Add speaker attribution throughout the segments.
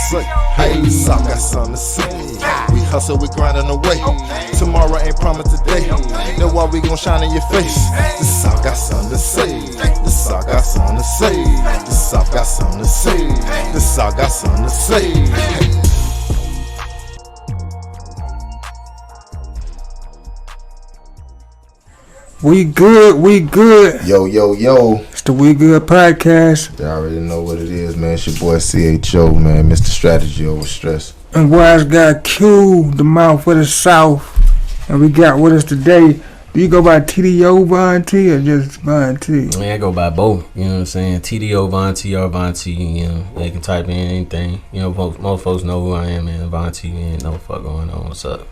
Speaker 1: say. Hey, Souf got something to say. We hustle, we grinding away. Tomorrow ain't promised today. That's why we gon' shine in your face. The Souf got something to say. The Souf got something to say. The Souf got something to say. The Souf got something to say.
Speaker 2: We good.
Speaker 1: Yo.
Speaker 2: It's the We Good podcast.
Speaker 1: Y'all already know what it is, man. It's your boy CHO, man. Mr. Strategy over stress.
Speaker 2: And YzGuy Q, the mouth of the South. And we got with us today. Do you go by TDO Von T or just Von T?
Speaker 3: I mean, I go by both, you know what I'm saying? TDO Von T or Von T, you know. They can type in anything. You know, most folks know who I am, man. Von T, ain't no fuck going on. What's up?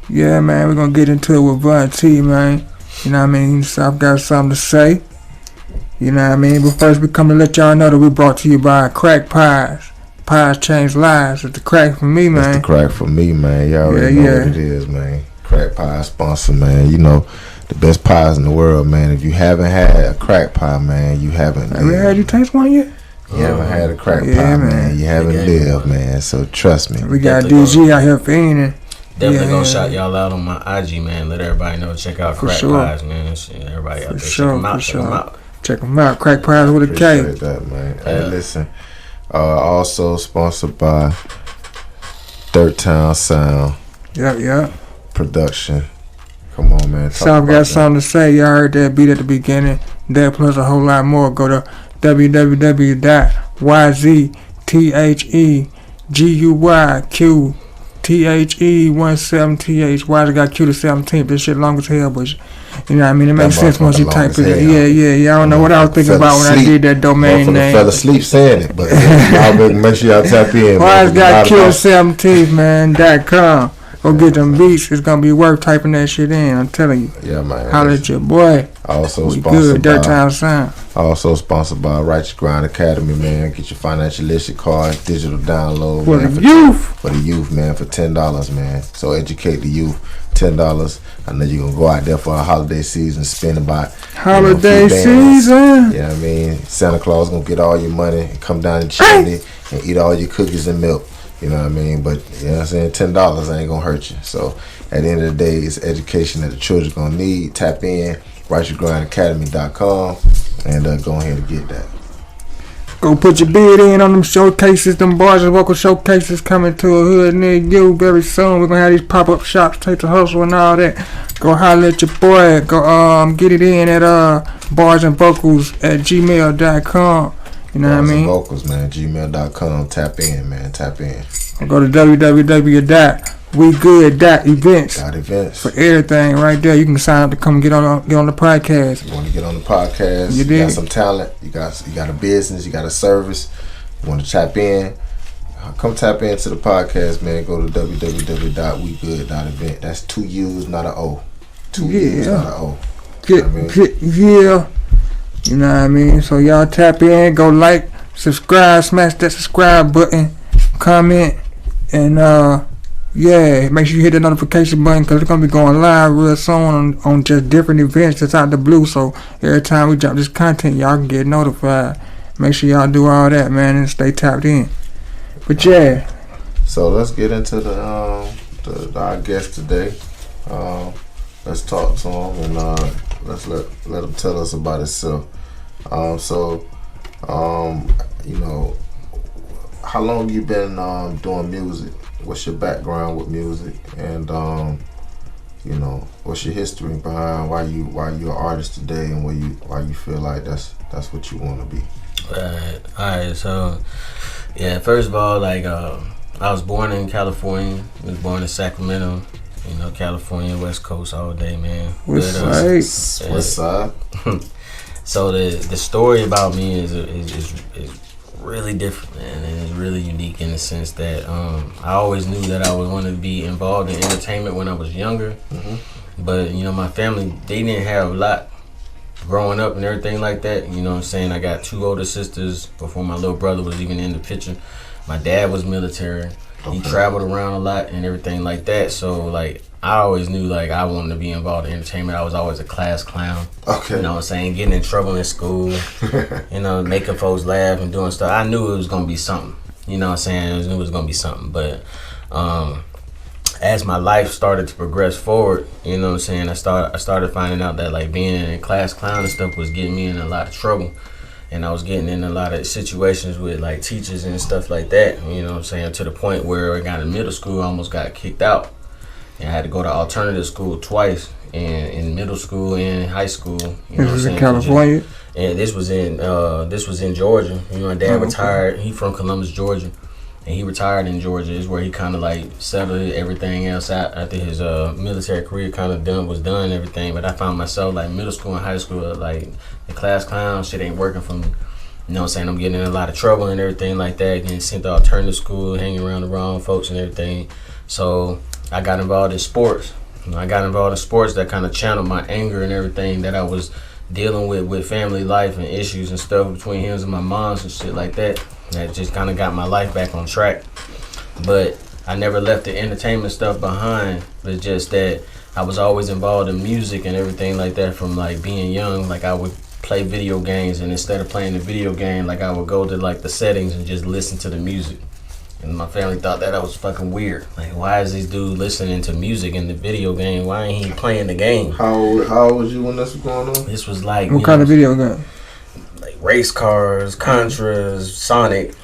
Speaker 2: Yeah, man. We're going to get into it with Von T, man. You know what I mean? South got something to say. You know what I mean? But first, we come to let y'all know that we brought to you by Crack Pies. Pies change lives. It's the crack for me, man.
Speaker 1: It's the crack for me, man. Y'all already know what it is, man. Crack pie sponsor, man. You know, the best pies in the world, man. If you haven't had a crack pie, man, you haven't.
Speaker 2: Have you had you taste one yet?
Speaker 1: You haven't had a crack pie, man. You haven't lived, man. So trust me.
Speaker 2: We got DG out here feeding.
Speaker 3: Definitely gonna shout y'all out on my IG, man. Let everybody know. Check out Crack Pies, man. Everybody out there, check them out.
Speaker 2: Check them out. Crack Pies with a K.
Speaker 1: Appreciate that, man. Hey, listen. Also sponsored by Dirt Town Sound.
Speaker 2: Yep.
Speaker 1: Production. Come on, man.
Speaker 2: South got something to say. Y'all heard that beat at the beginning. That plus a whole lot more. Go to www.YzGuy Q17th. YzGuy Q the 17th. This shit long as hell, but you know what I mean? It makes sense once you type it in. Yeah. Y'all don't know what I was thinking about when I did that domain name.
Speaker 1: Fell asleep saying it, but y'all make sure y'all tap in.
Speaker 2: YzGuy Q the 17th, man. .com. Go get them beats. It's gonna be worth typing that shit in. I'm telling you.
Speaker 1: Yeah, man.
Speaker 2: Holla at your boy.
Speaker 1: Also sponsored
Speaker 2: Dirt Town Sound.
Speaker 1: Also sponsored by YzGuy Academy, man. Get your financial literacy card, digital download
Speaker 2: for
Speaker 1: man,
Speaker 2: the youth.
Speaker 1: For the youth, man, for $10, man. So educate the youth. $10. I know you're gonna go out there for a holiday season, spend about
Speaker 2: holiday season.
Speaker 1: You know what I mean? Santa Claus gonna get all your money and come down the chimney and eat all your cookies and milk. You know what I mean? But, you know what I'm saying, $10 ain't going to hurt you. So, at the end of the day, it's education that the children going to need. Tap in, YzGuy.academy.com, and go ahead and get that.
Speaker 2: Go put your bid in on them showcases, them bars and vocal showcases coming to a hood near you very soon. We're going to have these pop-up shops, Take the Hustle and all that. Go holler at your boy. Go get it in at barsandvocals@gmail.com. You know what I mean?
Speaker 1: Vocals, man. gmail.com. Tap in, man. Tap in.
Speaker 2: Or go to www.wegood.events.
Speaker 1: Events.
Speaker 2: For everything right there. You can sign up to come get on the podcast.
Speaker 1: You want to get on the podcast? You got some talent. You got a business. You got a service. You want to tap in? Come tap into the podcast, man. Go to www.wegood.event. That's 2 U's, not an O. 2 U's, not an O.
Speaker 2: Yeah. You know what I mean? So y'all tap in, go like, subscribe, smash that subscribe button, comment, and make sure you hit the notification button because it's gonna be going live real soon on just different events that's out the blue. So every time we drop this content, y'all can get notified. Make sure y'all do all that, man, and stay tapped in. But yeah.
Speaker 1: So let's get into our guest today. Let's talk to him and let's let him tell us about himself. You know, how long you been doing music? What's your background with music? And you know, what's your history behind why you're an artist today and why you feel like that's what you want to be?
Speaker 3: Alright. So yeah, first of all, like I was born in California. I was born in Sacramento. You know, California, West Coast all day, man.
Speaker 2: West
Speaker 1: side.
Speaker 3: So the story about me is really different, man, and it's really unique in the sense that I always knew that I would want to be involved in entertainment when I was younger. Mm-hmm. But you know, my family, they didn't have a lot growing up and everything like that. You know what I'm saying? I got 2 older sisters before my little brother was even in the picture. My dad was military. Okay. He traveled around a lot and everything like that. So like I always knew like I wanted to be involved in entertainment. I was always a class clown.
Speaker 1: Okay.
Speaker 3: You know what I'm saying? Getting in trouble in school, you know, making folks laugh and doing stuff. I knew it was gonna be something. You know what I'm saying? It was gonna be something. But as my life started to progress forward, you know what I'm saying, I started finding out that like being in class clown and stuff was getting me in a lot of trouble. And I was getting in a lot of situations with like teachers and stuff like that, you know what I'm saying, to the point where I got in middle school, I almost got kicked out. And I had to go to alternative school twice, and in middle school and high school. You know
Speaker 2: This was in California?
Speaker 3: And this was in Georgia. You know, my dad retired. He from Columbus, Georgia. And he retired in Georgia. Is where he kind of like settled everything else out after his military career kind of was done and everything. But I found myself like middle school and high school, like the class clown shit ain't working for me. You know what I'm saying? I'm getting in a lot of trouble and everything like that. Getting sent to alternative school, hanging around the wrong folks and everything. So I got involved in sports. I got involved in sports that kind of channeled my anger and everything that I was dealing with family life and issues and stuff between him and my moms and shit like that. That just kind of got my life back on track. But I never left the entertainment stuff behind. It's just that I was always involved in music and everything like that from like being young. Like I would play video games, and instead of playing the video game, like I would go to like the settings and just listen to the music. And my family thought that I was fucking weird. Like, why is this dude listening to music in the video game? Why ain't he playing the game?
Speaker 1: How old was you when this was going on?
Speaker 3: This was like
Speaker 2: What kind of video game?
Speaker 3: like race cars, Contras, Sonic,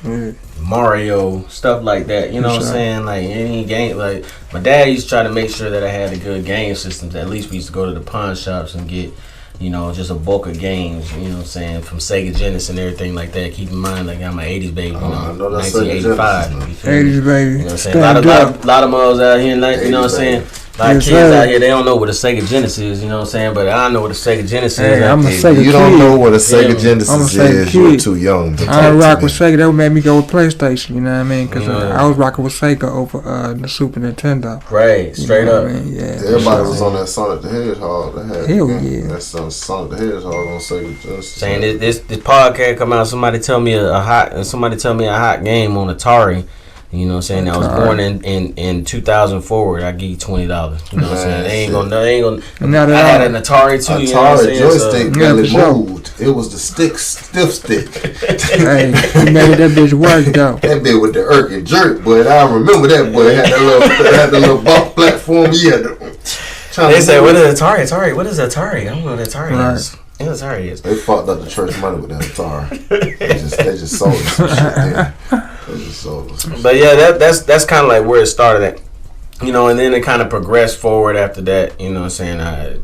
Speaker 3: Mario, stuff like that. You know what I'm saying? Like any game. Like my dad used to try to make sure that I had a good game systems. At least we used to go to the pawn shops and get, you know, just a bulk of games, you know what I'm saying, from Sega Genesis and everything like that. Keep in mind, like, I'm an 80s baby, you know 1985.
Speaker 2: 80s baby.
Speaker 3: You know what I'm saying? A lot of mothers out here, like, you know what I'm saying? A lot of kids out here, they don't know what a Sega Genesis is, you know what I'm saying? But I know what a Sega Genesis is.
Speaker 2: I'm a Sega kid.
Speaker 1: You don't know what a Sega Genesis is, you're too young.
Speaker 2: I rock with Sega. That made me go with PlayStation, you know what I mean? Because I was rocking with Sega over the Super Nintendo.
Speaker 3: Right, straight up.
Speaker 2: I mean? Yeah,
Speaker 1: everybody was on that Sonic the Hedgehog.
Speaker 2: Hell yeah.
Speaker 1: That's Sonic the Hedgehog on Sega Genesis.
Speaker 3: Saying this podcast come out, somebody tell me a hot game on Atari. You know what I'm saying? I was born in 2004. I give you $20. You know what I'm saying? They ain't gonna. I had an Atari too.
Speaker 1: Atari
Speaker 3: you know what I'm saying?
Speaker 1: joystick barely moved. It was the stiff stick.
Speaker 2: Hey, he made that bitch work though.
Speaker 1: That bitch with the irk and jerk, but I remember that boy had that little bump platform.
Speaker 3: They say, "What is Atari? Atari? What is Atari? I don't know what Atari is." Yeah, Atari is.
Speaker 1: They fucked up the church money with that Atari. they just sold us some shit. They just sold us some shit.
Speaker 3: But yeah, that's kind of like where it started at, you know. And then it kind of progressed forward after that. You know what I'm saying? I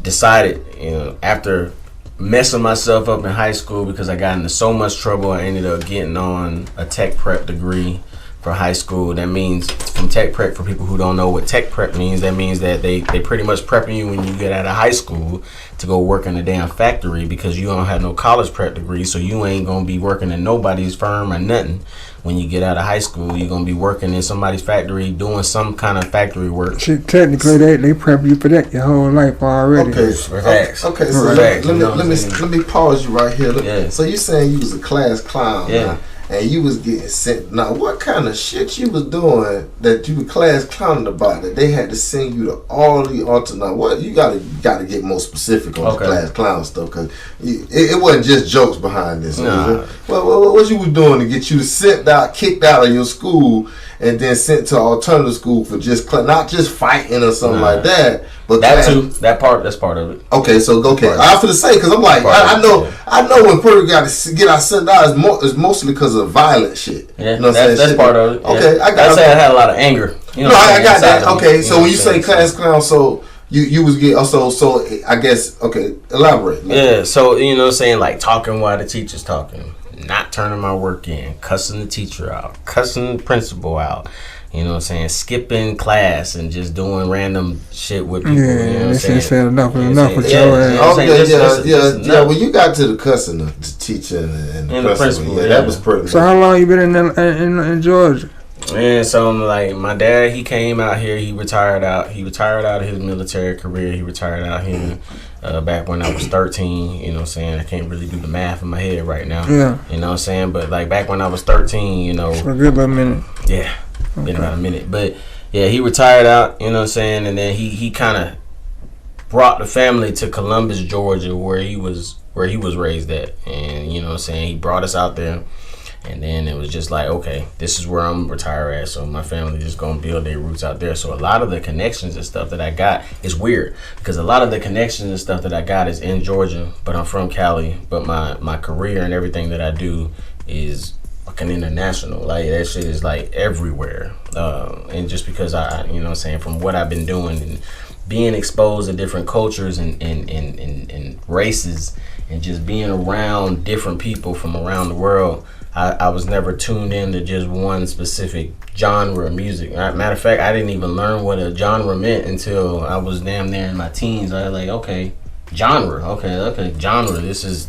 Speaker 3: decided, you know, after messing myself up in high school because I got into so much trouble, I ended up getting on a tech prep degree for high school. That means, from tech prep, for people who don't know what tech prep means, that means that they pretty much prepping you when you get out of high school to go work in a damn factory, because you don't have no college prep degree, so you ain't gonna be working in nobody's firm or nothing. When you get out of high school, you're gonna be working in somebody's factory, doing some kind of factory work.
Speaker 2: Shit, technically, they prep you for that your whole life already.
Speaker 1: Okay, so let me pause you right here.
Speaker 3: Yeah.
Speaker 1: So you saying you was a class clown?
Speaker 3: Yeah.
Speaker 1: And you was getting sent. Now, what kind of shit you was doing that you were class clowning about that they had to send you to all the alternate? Now, what you gotta get more specific on the class clown stuff, because it wasn't just jokes behind this.
Speaker 3: Nah.
Speaker 1: What you was doing to get you kicked out of your school, and then sent to alternative school for not just fighting or something like that, but
Speaker 3: that's part of it.
Speaker 1: Okay, so I have to say, because I'm like, I know when people got to get out sent out, it's mostly because of violent shit.
Speaker 3: Yeah,
Speaker 1: you know
Speaker 3: that's part of it.
Speaker 1: Okay,
Speaker 3: yeah. I had a lot of anger. You know,
Speaker 1: I got that. Okay, so when you say class clown, so you was getting so I guess elaborate.
Speaker 3: Yeah, so you know what I'm saying, like talking while the teacher's talking, not turning my work in, cussing the teacher out, cussing the principal out. You know what I'm saying? Skipping class and just doing random shit with people.
Speaker 2: Yeah,
Speaker 3: you know what I'm saying?
Speaker 2: Enough with your
Speaker 1: ass. Yeah. When you got to the cussing, the teacher and the principal, that was pretty.
Speaker 2: So how long you been in Georgia?
Speaker 3: And so like my dad, he came out here. He retired out of his military career. He retired out here back when I was 13. You know what I'm saying? I can't really do the math in my head right now.
Speaker 2: Yeah.
Speaker 3: You know what I'm saying? But like back when I was 13, you know.
Speaker 2: For a good little minute.
Speaker 3: Yeah. Been about a minute. But yeah, he retired out, you know what I'm saying? And then he kind of brought the family to Columbus, Georgia, where he was raised at. And you know what I'm saying? He brought us out there. And then it was just like, okay, this is where I'm retire at. So my family just gonna build their roots out there. So a lot of the connections and stuff that I got is weird because a lot of the connections and stuff that I got is in Georgia, but I'm from Cali. But my career and everything that I do is fucking international. Like that shit is like everywhere. And just because I you know what I'm saying, from what I've been doing and being exposed to different cultures and races and just being around different people from around the world, I was never tuned into just one specific genre of music. Matter of fact, I didn't even learn what a genre meant until I was damn near in my teens. I was like, okay, genre. Okay, genre. This is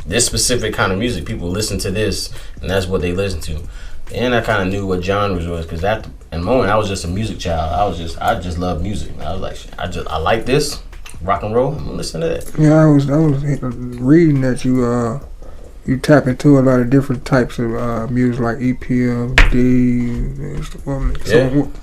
Speaker 3: this specific kind of music. People listen to this, and that's what they listen to. And I kind of knew what genres was because at the moment I was just a music child. I just love music. I was like, I like this rock and roll. I'm gonna listen to that.
Speaker 2: Yeah, I was reading that you tap into a lot of different types of music like EPM, so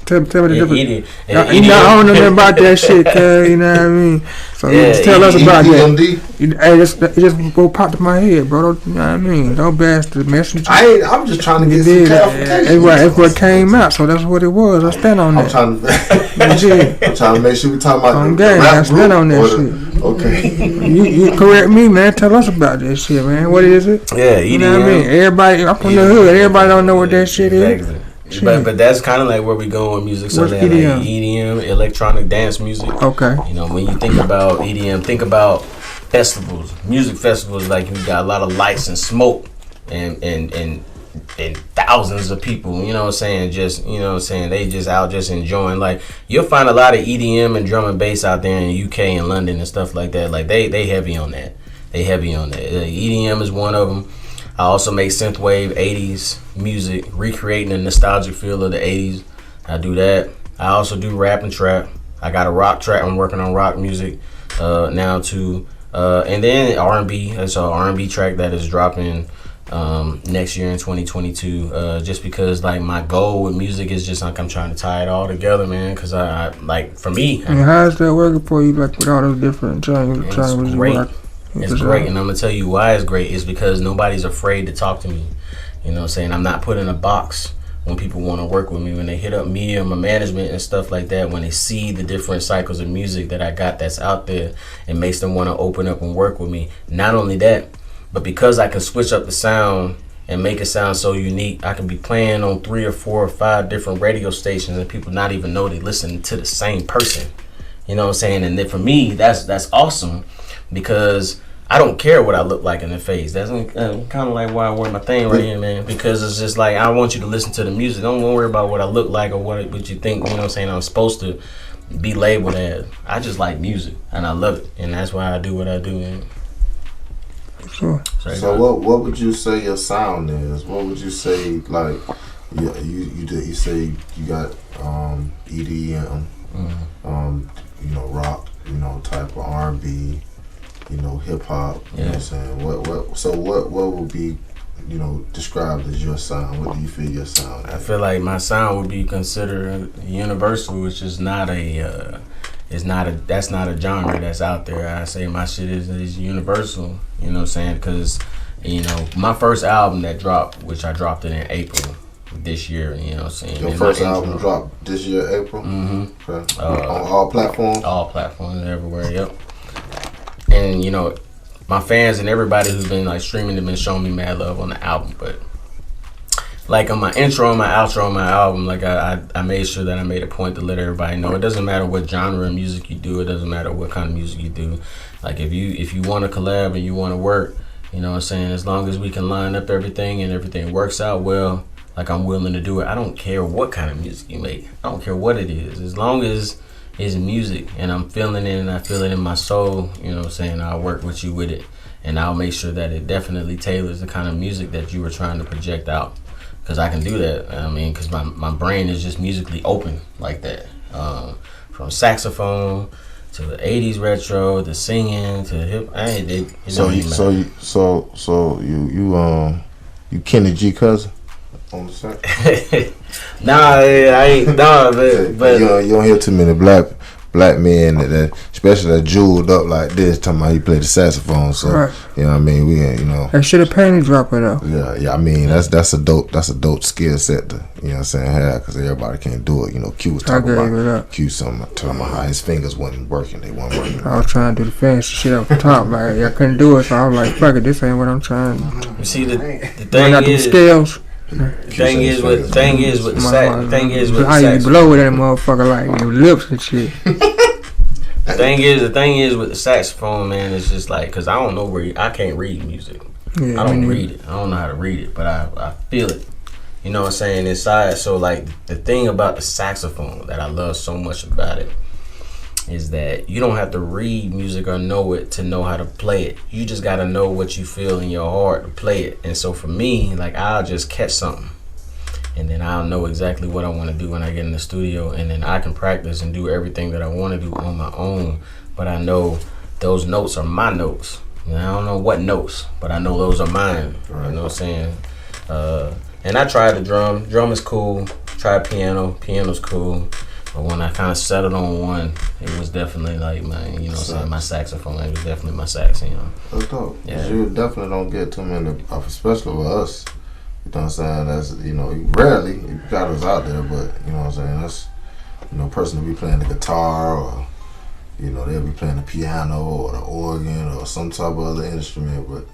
Speaker 2: tell me the difference. I don't know nothing about that shit, cuz, you know what I mean? So just tell us about that. It just go pop to my head, bro. You know what I mean? Don't bash the message.
Speaker 1: I'm just trying to get some clarification.
Speaker 2: That's what came out, so that's what it was. I stand on that.
Speaker 1: I'm trying to make sure we talking about
Speaker 2: the rap group. I stand on that shit.
Speaker 1: Okay.
Speaker 2: You correct me, man. Tell us about that shit, man. What is it?
Speaker 3: Yeah,
Speaker 2: you know what I mean? Everybody, I'm from the hood. Everybody don't know what that shit is.
Speaker 3: But that's kind of like where we go with music. So that EDM? Like EDM, electronic dance music.
Speaker 2: Okay.
Speaker 3: You know, when you think about EDM, think about festivals, music festivals. Like you got a lot of lights and smoke, and thousands of people. You know what I'm saying? Just you know what I'm saying? They just out just enjoying. Like you'll find a lot of EDM and drum and bass out there in the UK and London and stuff like that. Like they heavy on that. EDM is one of them. I also make synthwave 80s music, recreating the nostalgic feel of the 80s. I do that. I also do rap and trap. I got a rock track. I'm working on rock music now too. And then R&B. That's an R&B track that is dropping next year in 2022. Just because like my goal with music is just like I'm trying to tie it all together, man. Because I like for me.
Speaker 2: And how's that working for you? Like with all those different genres you rock?
Speaker 3: It's great, and I'm gonna tell you why it's great. Is because nobody's afraid to talk to me. You know what I'm saying? I'm not put in a box when people want to work with me. When they hit up me or my management and stuff like that, when they see the different cycles of music that I got that's out there, it makes them want to open up and work with me. Not only that, but because I can switch up the sound and make it sound so unique, I can be playing on 3 or 4 or 5 different radio stations and people not even know they listen to the same person. You know what I'm saying? And then for me, that's awesome. Because I don't care what I look like in the face. That's kind of like why I wear my thing right here, man. Because it's just like I want you to listen to the music. Don't worry about what I look like or what you think. You know what I'm saying? I'm supposed to be labeled as. I just like music and I love it, and that's why I do what I do, man.
Speaker 2: Sure.
Speaker 1: So what would you say your sound is? What would you say like? You say you got EDM, you know, rock, you know, type of R&B. You know, hip hop. You know what I'm saying? What would be, you know, described as your sound? What do you feel your sound is?
Speaker 3: I feel like my sound would be considered universal, which is not that's not a genre that's out there. I say my shit is universal. You know what I'm saying? Because you know, my first album that dropped, which I dropped it in April this year. You know what I'm saying?
Speaker 1: Your first album dropped this year, April.
Speaker 3: Mm-hmm.
Speaker 1: Okay. On all platforms.
Speaker 3: All platforms, everywhere. Yep. And you know, my fans and everybody who's been like streaming have been showing me mad love on the album. But like on my intro and my outro on my album, like I made sure that I made a point to let everybody know it doesn't matter what genre of music you do, it doesn't matter what kind of music you do. Like if you want to collab and you want to work, you know what I'm saying, as long as we can line up everything and everything works out well, like I'm willing to do it. I don't care what kind of music you make. I don't care what it is. As long as it's music and I'm feeling it and I feel it in my soul, you know what I'm saying, I'll work with you with it and I'll make sure that it definitely tailors the kind of music that you were trying to project out, because I can do that. I mean, because my brain is just musically open like that, from saxophone to the 80s retro to singing to hip.
Speaker 1: You Kenny G cousin on the set?
Speaker 3: Nah, I ain't. Nah, but
Speaker 1: you don't hear too many black black men that especially that jeweled up like this, talking about he played the saxophone. So
Speaker 2: Right.
Speaker 1: you know what I mean, we you know.
Speaker 2: That shit a panty dropper though.
Speaker 1: Yeah. I mean that's a dope skill set to, you know what I'm saying, have, because everybody can't do it. You know, Q was talking about talking about how his fingers wasn't working. They weren't working.
Speaker 2: I was trying to do the fancy shit up the top, like I couldn't do it, so I was like, fuck it, this ain't what I'm trying to do.
Speaker 3: You see the
Speaker 2: I
Speaker 3: thing
Speaker 2: got them
Speaker 3: is.
Speaker 2: scales.
Speaker 3: The thing is with the
Speaker 2: how you
Speaker 3: sax.
Speaker 2: blow with that motherfucker like your lips and shit.
Speaker 3: The thing is with the saxophone, man. It's just like, cause I don't know I can't read music.
Speaker 2: Yeah,
Speaker 3: I don't read it. I don't know how to read it, but I feel it. You know what I'm saying, inside. So like the thing about the saxophone that I love so much about it is that you don't have to read music or know it to know how to play it. You just got to know what you feel in your heart to play it. And so for me, like, I'll just catch something and then I'll know exactly what I want to do when I get in the studio, and then I can practice and do everything that I want to do on my own. But I know those notes are my notes. You know, I don't know what notes, but I know those are mine. Right. You know what I'm saying? And I tried the drum. Drum is cool. Tried piano. Piano's cool. But when I kind of settled on one, it was definitely like my, you know, saying my saxophone. It was definitely my sax, you know.
Speaker 1: That's dope.
Speaker 3: Yeah.
Speaker 1: You definitely don't get too many, especially with us. You know what I'm saying? That's, you know, rarely you got us out there, but you know what I'm saying. That's, you know, a person to be playing the guitar, or you know, they'll be playing the piano or the organ or some type of other instrument, but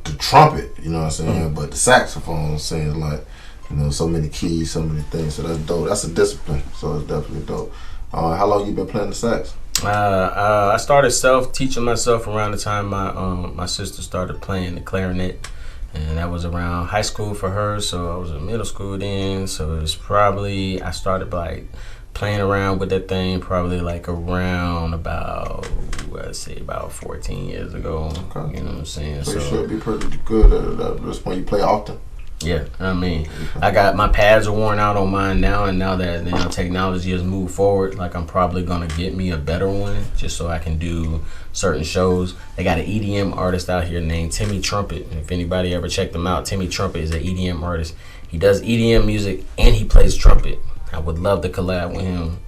Speaker 1: the trumpet, you know what I'm saying. But the saxophone, saying like, you know, so many keys, so many things. So that's dope. That's a discipline. So it's definitely dope. How long you been playing the sax?
Speaker 3: I started teaching myself around the time my sister started playing the clarinet, and that was around high school for her. So I was in middle school then. So it was probably, I started like playing around with that thing probably like around about, let's say about 14 years ago. Okay. You know what I'm saying?
Speaker 1: So you should be pretty good at this point. You play often?
Speaker 3: Yeah, I mean, I got my pads are worn out on mine now, and now that, you know, technology has moved forward, like I'm probably gonna get me a better one just so I can do certain shows. They got an EDM artist out here named Timmy Trumpet. If anybody ever checked him out, Timmy Trumpet is an EDM artist. He does EDM music and he plays trumpet. I would love to collab with him.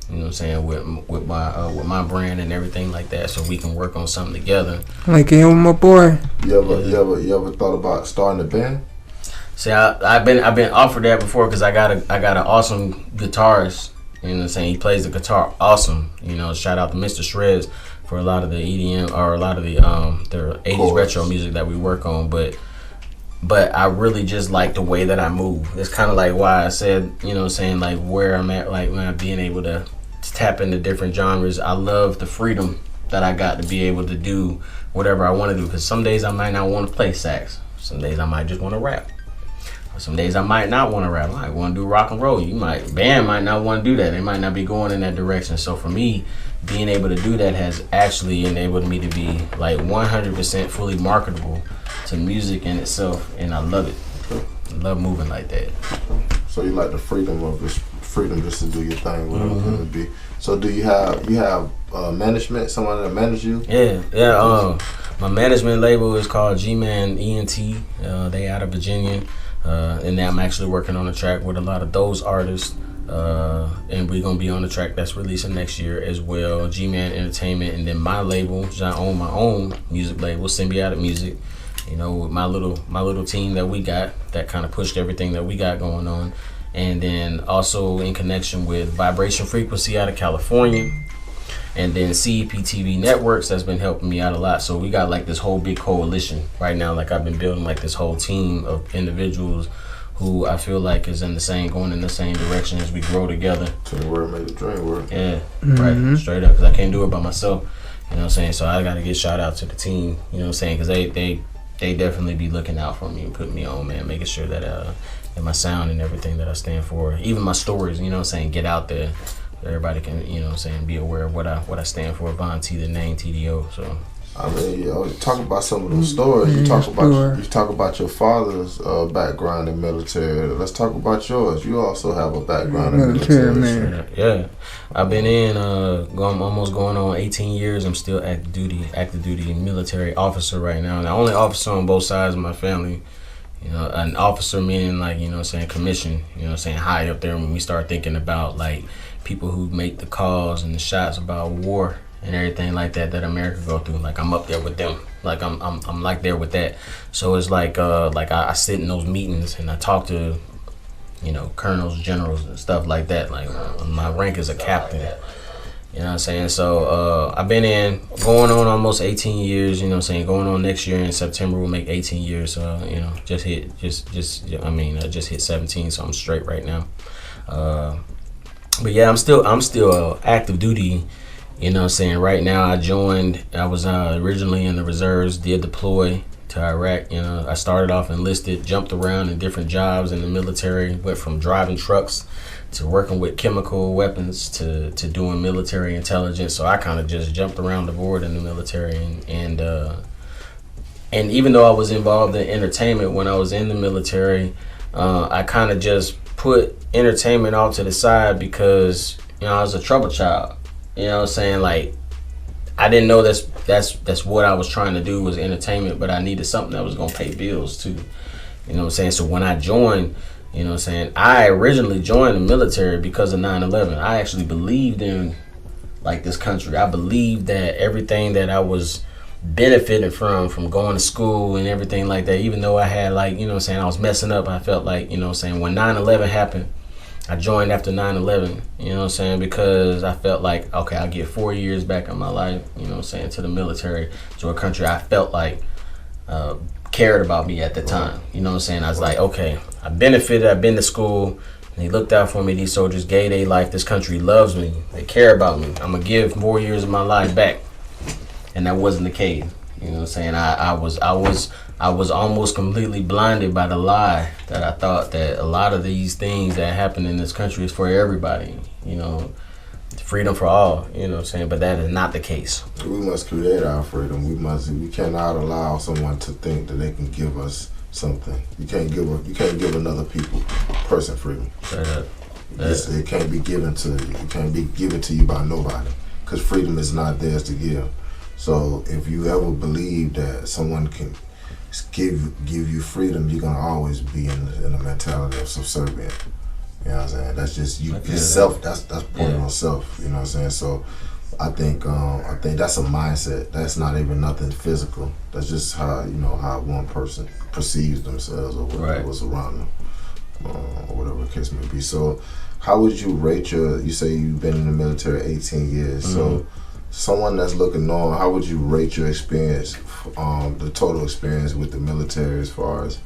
Speaker 3: You know what I'm saying, with my brand and everything like that, so we can work on something together.
Speaker 2: Like him with my boy.
Speaker 1: You ever thought about starting a band?
Speaker 3: See, I've been offered that before because I got an awesome guitarist. You know what I'm saying? He plays the guitar awesome. You know, shout out to Mr. Shreds for a lot of the EDM or a lot of the 80s retro music that we work on. But I really just like the way that I move. It's kind of like why I said, you know what I'm saying, like where I'm at, like when I'm being able to tap into different genres. I love the freedom that I got to be able to do whatever I want to do, because some days I might not want to play sax. Some days I might just want to rap. Some days I might not want to rap. I might want to do rock and roll. Band might not want to do that. They might not be going in that direction. So for me, being able to do that has actually enabled me to be like 100% fully marketable to music in itself, and I love it. I love moving like that.
Speaker 1: So you like the freedom just to do your thing, whatever it's gonna be. So do you have management, someone that manages you?
Speaker 3: Yeah. My management label is called G-Man ENT. They out of Virginia. And now I'm actually working on a track with a lot of those artists, and we're gonna be on the track that's releasing next year as well. G-Man Entertainment, and then my label, which I own my own music label, Symbiotic Music. You know, with my little team that we got that kind of pushed everything that we got going on, and then also in connection with Vibration Frequency out of California. And then CEP-TV Networks that's been helping me out a lot. So we got like this whole big coalition right now. Like I've been building like this whole team of individuals who I feel like is going in the same direction as we grow together.
Speaker 1: Teamwork made the dream work.
Speaker 3: Yeah, right, straight up. Because I can't do it by myself. You know what I'm saying? So I got to get shout out to the team. You know what I'm saying? Because they definitely be looking out for me and putting me on, man, making sure that my sound and everything that I stand for, even my stories, you know what I'm saying, get out there. Everybody can, you know what I'm saying, be aware of what I stand for, Von T, the name TDO. So
Speaker 1: I mean, you talk about some of those stories. You talk about your father's background in military. Let's talk about yours. You also have a background in military.
Speaker 2: Man.
Speaker 3: Yeah, I've been in almost going on 18 years. I'm still active duty military officer right now. The only officer on both sides of my family. You know, an officer meaning like, you know what I'm saying, commission, you know what I'm saying, high up there when we start thinking about like people who make the calls and the shots about war and everything like that America go through. Like I'm up there with them. Like I'm like there with that. So it's like I sit in those meetings and I talk to, you know, colonels, generals and stuff like that. Like my rank is a captain. You know what I'm saying? So I've been going on almost 18 years, you know what I'm saying? Going on next year in September will make 18 years. So, you know, just hit 17, so I'm straight right now. But yeah, I'm still active duty. You know what I'm saying? Right now I was originally in the reserves, did deploy to Iraq. You know, I started off enlisted, jumped around in different jobs in the military, went from driving trucks to working with chemical weapons to doing military intelligence. So I kind of just jumped around the board in the military, and even though I was involved in entertainment when I was in the military, I kind of just put entertainment off to the side because, you know, I was a trouble child. You know what I'm saying? Like, I didn't know that's what I was trying to do was entertainment, but I needed something that was gonna pay bills too. You know what I'm saying? So when I joined, you know what I'm saying, I originally joined the military because of 9/11. I actually believed in like this country. I believed that everything that I was benefiting from going to school and everything like that, even though I had like, you know what I'm saying, I was messing up, I felt like, you know what I'm saying, when 9/11 happened, I joined after 9/11, you know what I'm saying, because I felt like, okay, I'll get 4 years back in my life, you know what I'm saying, to the military, to a country I felt like cared about me at the time. You know what I'm saying? I was like, okay, I benefited, I've been to school, and they looked out for me. These soldiers gave their life. This country loves me. They care about me. I'm going to give 4 years of my life back. And that wasn't the case. You know what I'm saying? I was almost completely blinded by the lie that I thought that a lot of these things that happen in this country is for everybody, you know, freedom for all, you know what I'm saying? But that is not the case.
Speaker 1: We must create our freedom. We cannot allow someone to think that they can give us something. You can't give another person freedom. It can't be given to you. It can't be given to you by nobody, because freedom is not theirs to give. So if you ever believe that someone can give you freedom, you're gonna always be in a mentality of subservient. You know what I'm saying? That's just you. It's self. That's point on self. You know what I'm saying? So I think that's a mindset. That's not even nothing physical. That's just how one person perceives themselves or what's around them, or whatever the case may be. So how would you rate you say you've been in the military 18 years. Mm-hmm. So someone that's looking on, how would you rate your experience, the total experience with the military, as far as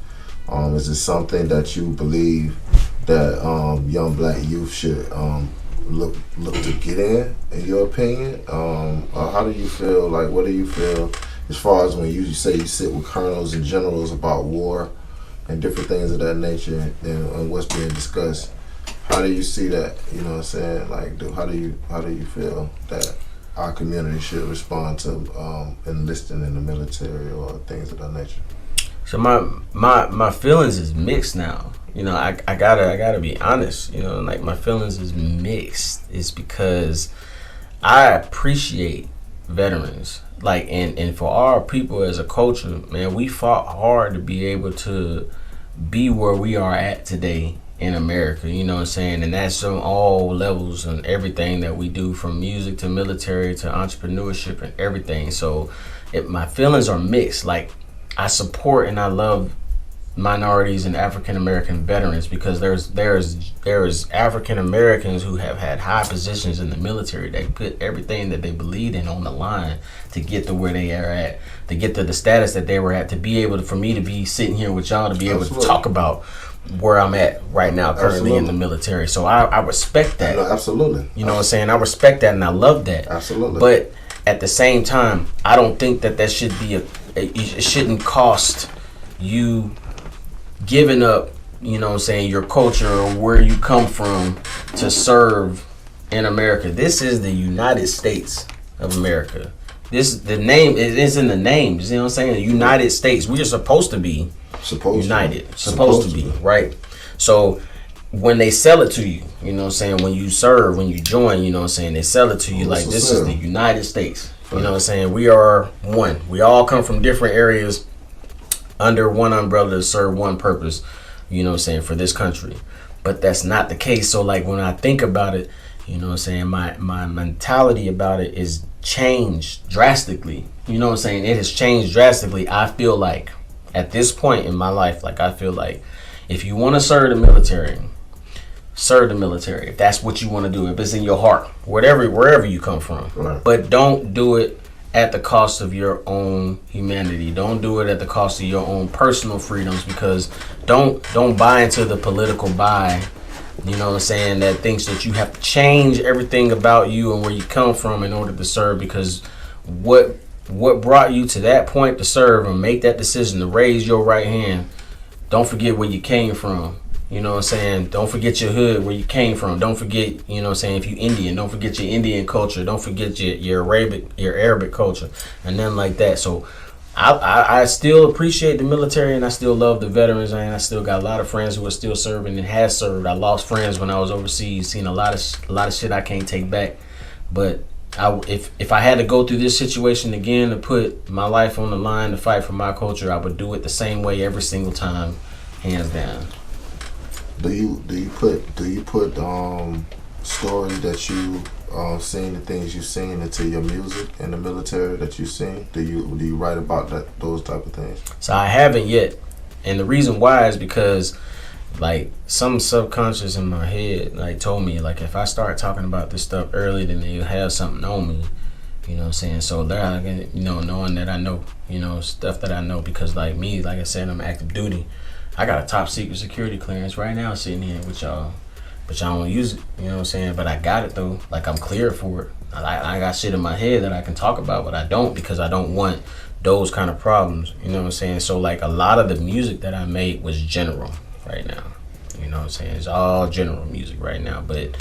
Speaker 1: is it something that you believe that young black youth should look to get in your opinion? Or how do you feel, like what do you feel as far as when you say you sit with colonels and generals about war and different things of that nature and what's being discussed? How do you see that? You know what I'm saying? Like, how do you feel that our community should respond to enlisting in the military or things of that nature?
Speaker 3: So my feelings is mixed now. You know, I gotta be honest. You know, like my feelings is mixed. It's because I appreciate veterans. Like, and for our people as a culture, man, we fought hard to be able to be where we are at today in America. You know what I'm saying? And that's on all levels and everything that we do, from music to military to entrepreneurship and everything. So my feelings are mixed. Like, I support and I love minorities and African American veterans, because there's African Americans who have had high positions in the military that put everything that they believed in on the line to get to where they are at, to get to the status that they were at, to be able to, for me to be sitting here with y'all, to be able to talk about where I'm at right now currently in the military. So I respect that.
Speaker 1: No, absolutely.
Speaker 3: You know what I'm saying? I respect that and I love that.
Speaker 1: Absolutely.
Speaker 3: But at the same time, I don't think that should be it shouldn't cost you giving up, you know what I'm saying, your culture or where you come from to serve in America. This is the United States of America. The name is in the name. You know what I'm saying? The United States. We are supposed to be united. Supposed to be, right? So when they sell it to you, you know what I'm saying, when you serve, when you join, you know what I'm saying, they sell it to you like this is the United States. You know what I'm saying? We are one. We all come from different areas under one umbrella to serve one purpose, you know what I'm saying, for this country. But that's not the case. So like when I think about it, You know what I'm saying? My mentality about it is changed drastically. You know what I'm saying? It has changed drastically. I feel like at this point in my life, like I feel like if you want to serve the military, serve the military. If that's what you want to do, if it's in your heart, wherever you come from.
Speaker 1: Right.
Speaker 3: But don't do it at the cost of your own humanity. Don't do it at the cost of your own personal freedoms, because don't buy into the political buy, you know what I'm saying, that thinks that you have to change everything about you and where you come from in order to serve, because what brought you to that point to serve and make that decision to raise your right hand, don't forget where you came from. You know what I'm saying? Don't forget your hood, where you came from. Don't forget, you know what I'm saying, if you Indian, don't forget your Indian culture. Don't forget your Arabic culture and nothing like that. So I still appreciate the military, and I still love the veterans, and I still got a lot of friends who are still serving and has served. I lost friends when I was overseas, seen a lot of shit I can't take back. But if I had to go through this situation again to put my life on the line to fight for my culture, I would do it the same way every single time, hands down.
Speaker 1: Do you put stories that you seen, the things you've seen, into your music in the military that you've seen? Do you write about those type of things?
Speaker 3: So I haven't yet, and the reason why is because like some subconscious in my head like told me, like, if I start talking about this stuff early, then they'll have something on me. You know what I'm saying? So they're, you know, knowing that I know, you know, stuff that I know, because like me, like I said, I'm active duty. I got a top secret security clearance right now sitting here with y'all, but y'all don't use it. You know what I'm saying? But I got it though. Like, I'm cleared for it. I got shit in my head that I can talk about, but I don't, because I don't want those kind of problems. You know what I'm saying? So like a lot of the music that I made was general right now. You know what I'm saying? It's all general music right now. But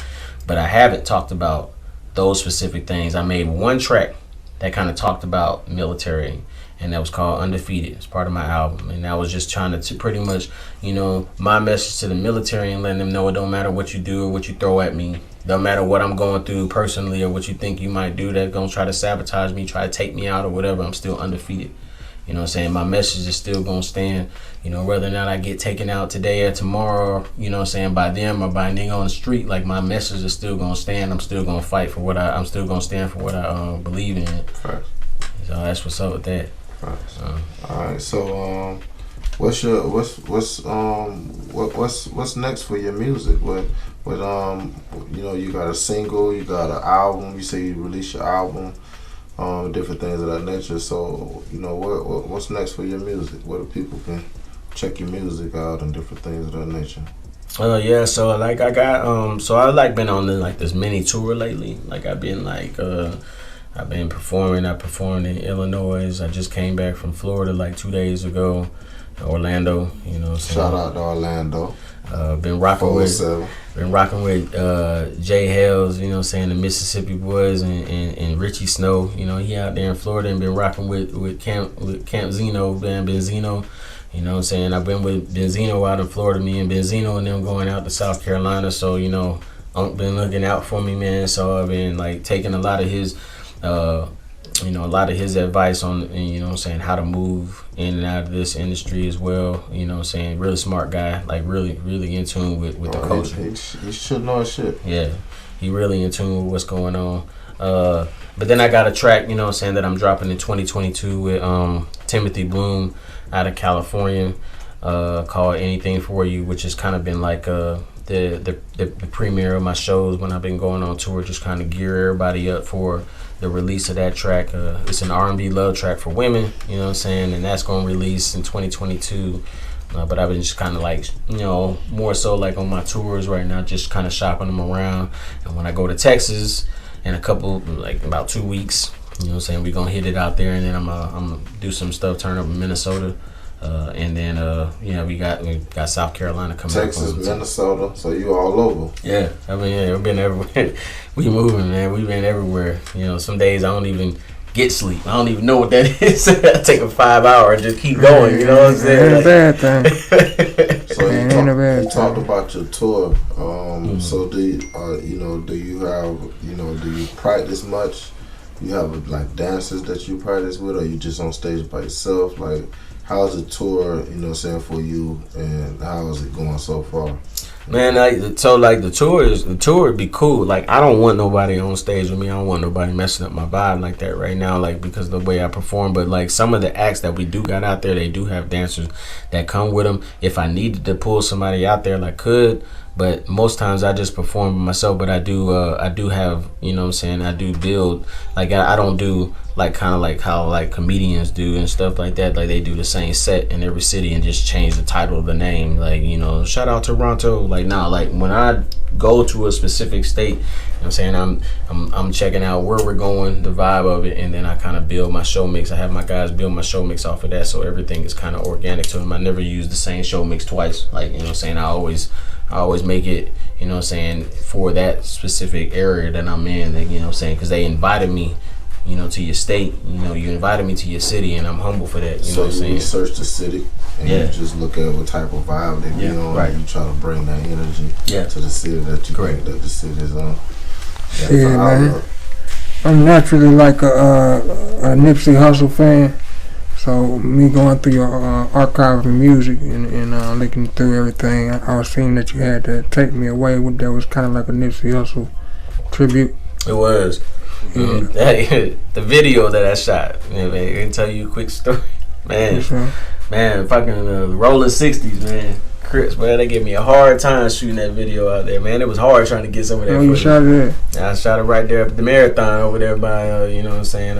Speaker 3: I haven't talked about those specific things. I made one track that kind of talked about military, and that was called Undefeated. It's part of my album, and I was just trying to pretty much, you know, my message to the military and letting them know it don't matter what you do or what you throw at me. Don't matter what I'm going through personally or what you think you might do that's going to try to sabotage me, try to take me out or whatever. I'm still undefeated. You know what I'm saying? My message is still going to stand, you know, whether or not I get taken out today or tomorrow, you know what I'm saying, by them or by a nigga on the street. Like, my message is still going to stand. I'm still going to fight for what I'm still going to stand for what I believe in.
Speaker 1: Right.
Speaker 3: So that's what's up with that.
Speaker 1: All right. So, what's next for your music? What you know, you got a single, you got an album. You say you release your album, different things of that nature. So, you know, what's next for your music? Where people can check your music out and different things of that nature.
Speaker 3: Yeah. So like I got so I like been on this mini tour lately. Like I've been I've been performing. I performed in Illinois. I just came back from Florida like 2 days ago. Orlando, you know what I'm saying?
Speaker 1: Shout out to Orlando.
Speaker 3: Been rocking with Jay Hells, you know what I'm saying, the Mississippi Boys, and Richie Snow. You know, he out there in Florida, and been rocking with Camp Zeno, Benzino. You know what I'm saying? I've been with Benzino out in Florida, me and Benzino and them going out to South Carolina. So, you know, I've been looking out for me, man. So I've been like taking a lot of his advice on, you know what I'm saying, how to move in and out of this industry as well. You know what I'm saying? Really smart guy, like really, really in tune with the culture.
Speaker 1: He should know his shit.
Speaker 3: Yeah, he really in tune with what's going on. But then I got a track, you know what I'm saying, that I'm dropping in 2022 with Timothy Bloom out of California, called Anything For You, which has kind of been like the premiere of my shows when I've been going on tour, just kind of gear everybody up for the release of that track. It's an R&B love track for women, you know what I'm saying, and that's going to release in 2022. But I've been just kind of like, you know, more so like on my tours right now, just kind of shopping them around. And when I go to Texas in a couple, like about 2 weeks, you know what I'm saying, we're going to hit it out there, and then I'm going to do some stuff, turn up in Minnesota. And then, we got South Carolina coming up.
Speaker 1: Texas, Minnesota, so you all over.
Speaker 3: Yeah, I mean, we've been everywhere. We moving, man. We've been everywhere. You know, some days I don't even get sleep. I don't even know what that is. I take a 5 hour and just keep going, you know what I'm saying?
Speaker 2: Ain't a bad thing.
Speaker 1: So you talked about your tour. So do you practice much? You have like dancers that you practice with, or you just on stage by yourself? Like, how's the tour, you know what I'm saying, for you, and how is it going so far?
Speaker 3: Man, like the tour would be cool. Like I don't want nobody on stage with me. I don't want nobody messing up my vibe like that right now. Like because of the way I perform. But like some of the acts that we do got out there, they do have dancers that come with them. If I needed to pull somebody out there, I could. But most times I just perform myself. But I do have, you know what I'm saying, I do build. Like I don't do like kind of like how like comedians do and stuff like that. Like they do the same set in every city and just change the title of the name. Like, you know, shout out Toronto. Like nah, like when I go to a specific state, you know what I'm saying, I'm checking out where we're going, the vibe of it, and then I kind of build my show mix. I have my guys build my show mix off of that, so everything is kind of organic to them. I never use the same show mix twice. Like, you know what I'm saying, I always make it, you know what I'm saying, for that specific area that I'm in, you know what I'm saying, because they invited me, you know, to your state, you know, you invited me to your city, and I'm humble for that, you know what I'm saying.
Speaker 1: So you research the city, and you just look at what type of vibe they be on, and you try to bring that energy to the city that you think that the city is on.
Speaker 2: Yeah, man. I'm naturally like a Nipsey Hussle fan. So me going through your archive of music and looking through everything, I was seeing that you had to Take Me Away. That was kind of like a Nipsey Hussle tribute.
Speaker 3: It was. The video that I shot, man, I can tell you a quick story, man. Man, fucking rolling 60s, man. Chris, man, they gave me a hard time shooting that video out there, man. It was hard trying to get some of that footage.
Speaker 2: You shot it there?
Speaker 3: I shot it right there at the marathon over there by, you know what I'm saying,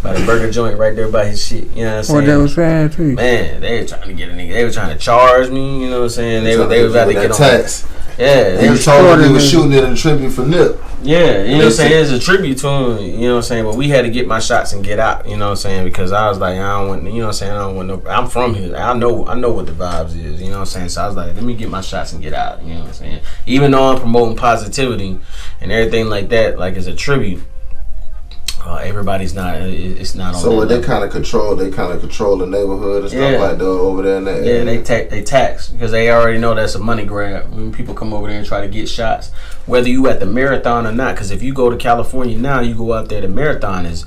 Speaker 3: by the burger joint right there by his shit. You know what I'm saying?
Speaker 2: What they was saying too?
Speaker 3: Man, they were trying to get a nigga. They were trying to charge me. You know what I'm saying? They was about to get on
Speaker 1: tax.
Speaker 3: Yeah,
Speaker 1: they were told he was shooting it in tribute for Nip.
Speaker 3: Yeah, you know what I'm saying? It's a tribute to him. You know what I'm saying? But we had to get my shots and get out. You know what I'm saying? Because I was like, I don't want. You know what I'm saying? I don't want no. I'm from here. I know what the vibes is. You know what I'm saying? So I was like, let me get my shots and get out. You know what I'm saying? Even though I'm promoting positivity and everything like that, like as a tribute. Everybody's not. It's not on.
Speaker 1: So they kind of control. They kind of control the neighborhood and stuff like that over there in that area.
Speaker 3: They tax because they already know that's a money grab when people come over there and try to get shots. Whether you at the marathon or not, because if you go to California now, you go out there. The marathon is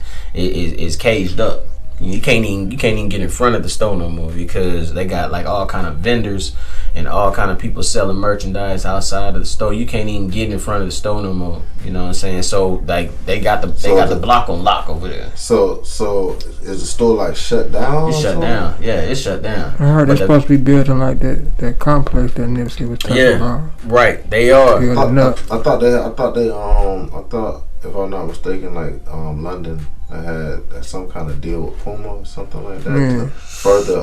Speaker 3: caged up. You can't even get in front of the store no more because they got like all kind of vendors and all kind of people selling merchandise outside of the store. You can't even get in front of the store no more. You know what I'm saying? So like they got the block on lock over there. So is the store like shut down? It's shut down. Yeah, it's shut down.
Speaker 2: I heard they're supposed to be building like that complex that Nipsey was talking about.
Speaker 3: Right. They are.
Speaker 1: I thought if I'm not mistaken, like London had some kind of deal with Puma or something like that to further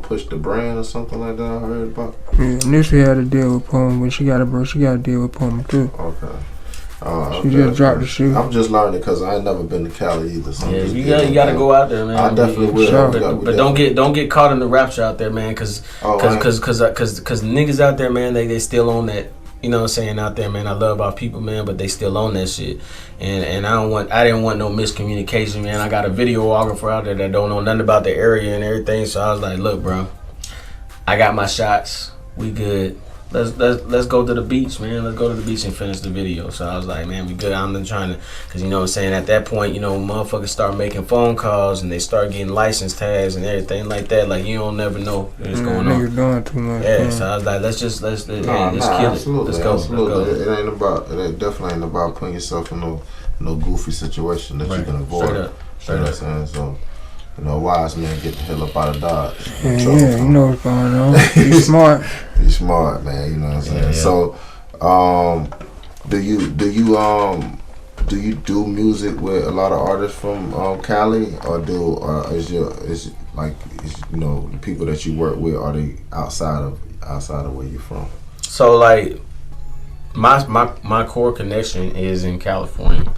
Speaker 1: push the brand or something like that. I heard about.
Speaker 2: Yeah, Nipsey had a deal with Puma, but she got a deal with Puma too.
Speaker 1: Okay.
Speaker 2: She just dropped the shoe.
Speaker 1: I'm just learning because I ain't never been to Cali either. So
Speaker 3: you gotta go out there, man.
Speaker 1: I definitely will.
Speaker 3: Sure. But don't get caught in the rapture out there, man. Cause niggas out there, man, they still on that. You know what I'm saying, out there, man. I love our people, man, but they still on that shit. And I didn't want no miscommunication, man. I got a videographer out there that don't know nothing about the area and everything. So I was like, look, bro, I got my shots. We good. Let's go to the beach, man. Let's go to the beach and finish the video. So I was like, man, we good. I'm trying to, because you know what I'm saying, at that point, you know, motherfuckers start making phone calls and they start getting license tags and everything like that. Like, you don't never know what's going on.
Speaker 2: You're doing too much.
Speaker 3: Yeah, so I was like, let's kill it. Let's go.
Speaker 1: It definitely ain't about putting yourself in no goofy situation that you can avoid.
Speaker 3: Straight up.
Speaker 1: Saying? So, you know, wise men get the hell up out of Dodge.
Speaker 2: Yeah, you know what's going on. Be smart.
Speaker 1: Be smart, man. You know what I'm saying.
Speaker 3: Yeah.
Speaker 1: So, do you do music with a lot of artists from Cali, or is you know, the people that you work with, are they outside of where you're from?
Speaker 3: So like my core connection is in California,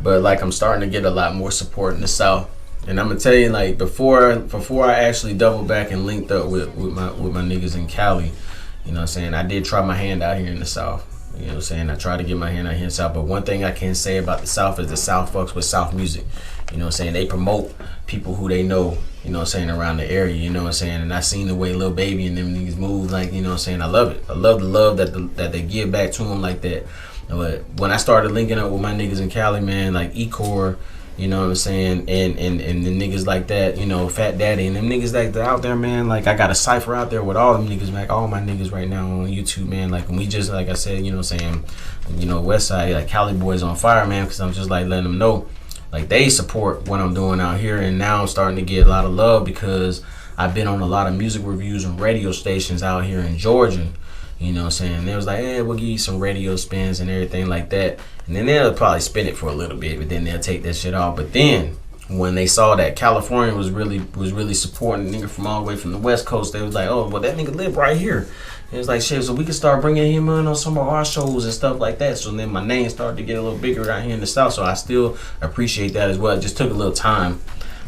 Speaker 3: but like I'm starting to get a lot more support in the South. And I'm gonna tell you, like before I actually doubled back and linked up with my niggas in Cali, you know what I'm saying, I did try my hand out here in the South. You know what I'm saying? I tried to get my hand out here in the South, but one thing I can say about the South is the South fucks with South music. You know what I'm saying? They promote people who they know, you know what I'm saying, around the area, you know what I'm saying? And I seen the way Lil Baby and them niggas move, like, you know what I'm saying? I love it. I love the love that they give back to them like that. But when I started linking up with my niggas in Cali, man, like E-Core You know what I'm saying? And the niggas like that, you know, Fat Daddy and them niggas like that out there, man. Like, I got a cipher out there with all them niggas, like all my niggas right now on YouTube, man. Like, and we just, like I said, you know what I'm saying, you know, Westside, like Cali Boys on fire, man, because I'm just like letting them know, like, they support what I'm doing out here. And now I'm starting to get a lot of love because I've been on a lot of music reviews and radio stations out here in Georgia. You know what I'm saying? They was like, hey, we'll give you some radio spins and everything like that. And then they'll probably spin it for a little bit, but then they'll take that shit off. But then when they saw that California was really supporting the nigga from all the way from the West Coast, they was like, oh, well, that nigga live right here. And it was like, shit, so we can start bringing him on some of our shows and stuff like that. So then my name started to get a little bigger out here in the South. So I still appreciate that as well. It just took a little time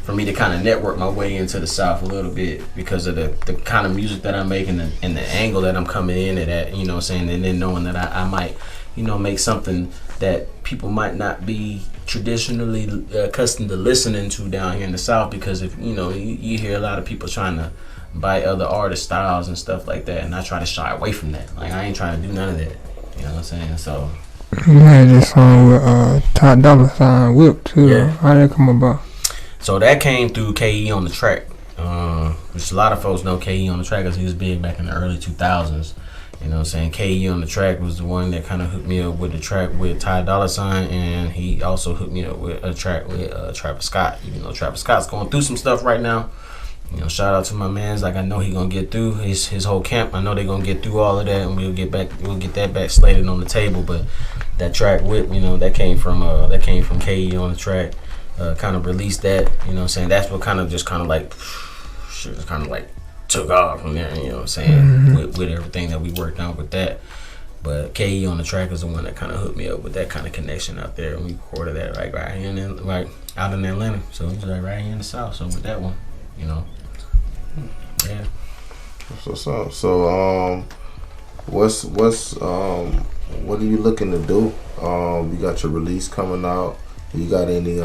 Speaker 3: for me to kind of network my way into the South a little bit because of the kind of music that I'm making and the angle that I'm coming in at, you know what I'm saying? And then knowing that I might, you know, make something that people might not be traditionally accustomed to listening to down here in the South, because if, you know, you hear a lot of people trying to bite other artist styles and stuff like that, and I try to shy away from that. Like, I ain't trying to do none of that. You know what I'm saying? So
Speaker 2: you had this song with Ty Dolla $ign Whip too. Yeah. How did that come about?
Speaker 3: So that came through KE on the Track, which a lot of folks know KE on the Track because he was big back in the early 2000s. You know what I'm saying? KE on the Track was the one that kind of hooked me up with the track with Ty Dolla $ign, and he also hooked me up with a track with Travis Scott. Even though Travis Scott's going through some stuff right now. You know, shout out to my mans. Like, I know he gonna get through his whole camp. I know they gonna get through all of that, and we'll get that back slated on the table. But that track with, you know, that came from KE on the Track. Kind of released that, you know what I'm saying? That's what kind of like shit kind of like took off from there, you know what I'm saying? With everything that we worked on with that. But KE on the Track is the one that kind of hooked me up with that kind of connection out there, and we recorded that right here out in Atlanta. So it was like right here in the South. So with that one, you know, yeah.
Speaker 1: So what are you looking to do? You got your release coming out. You got any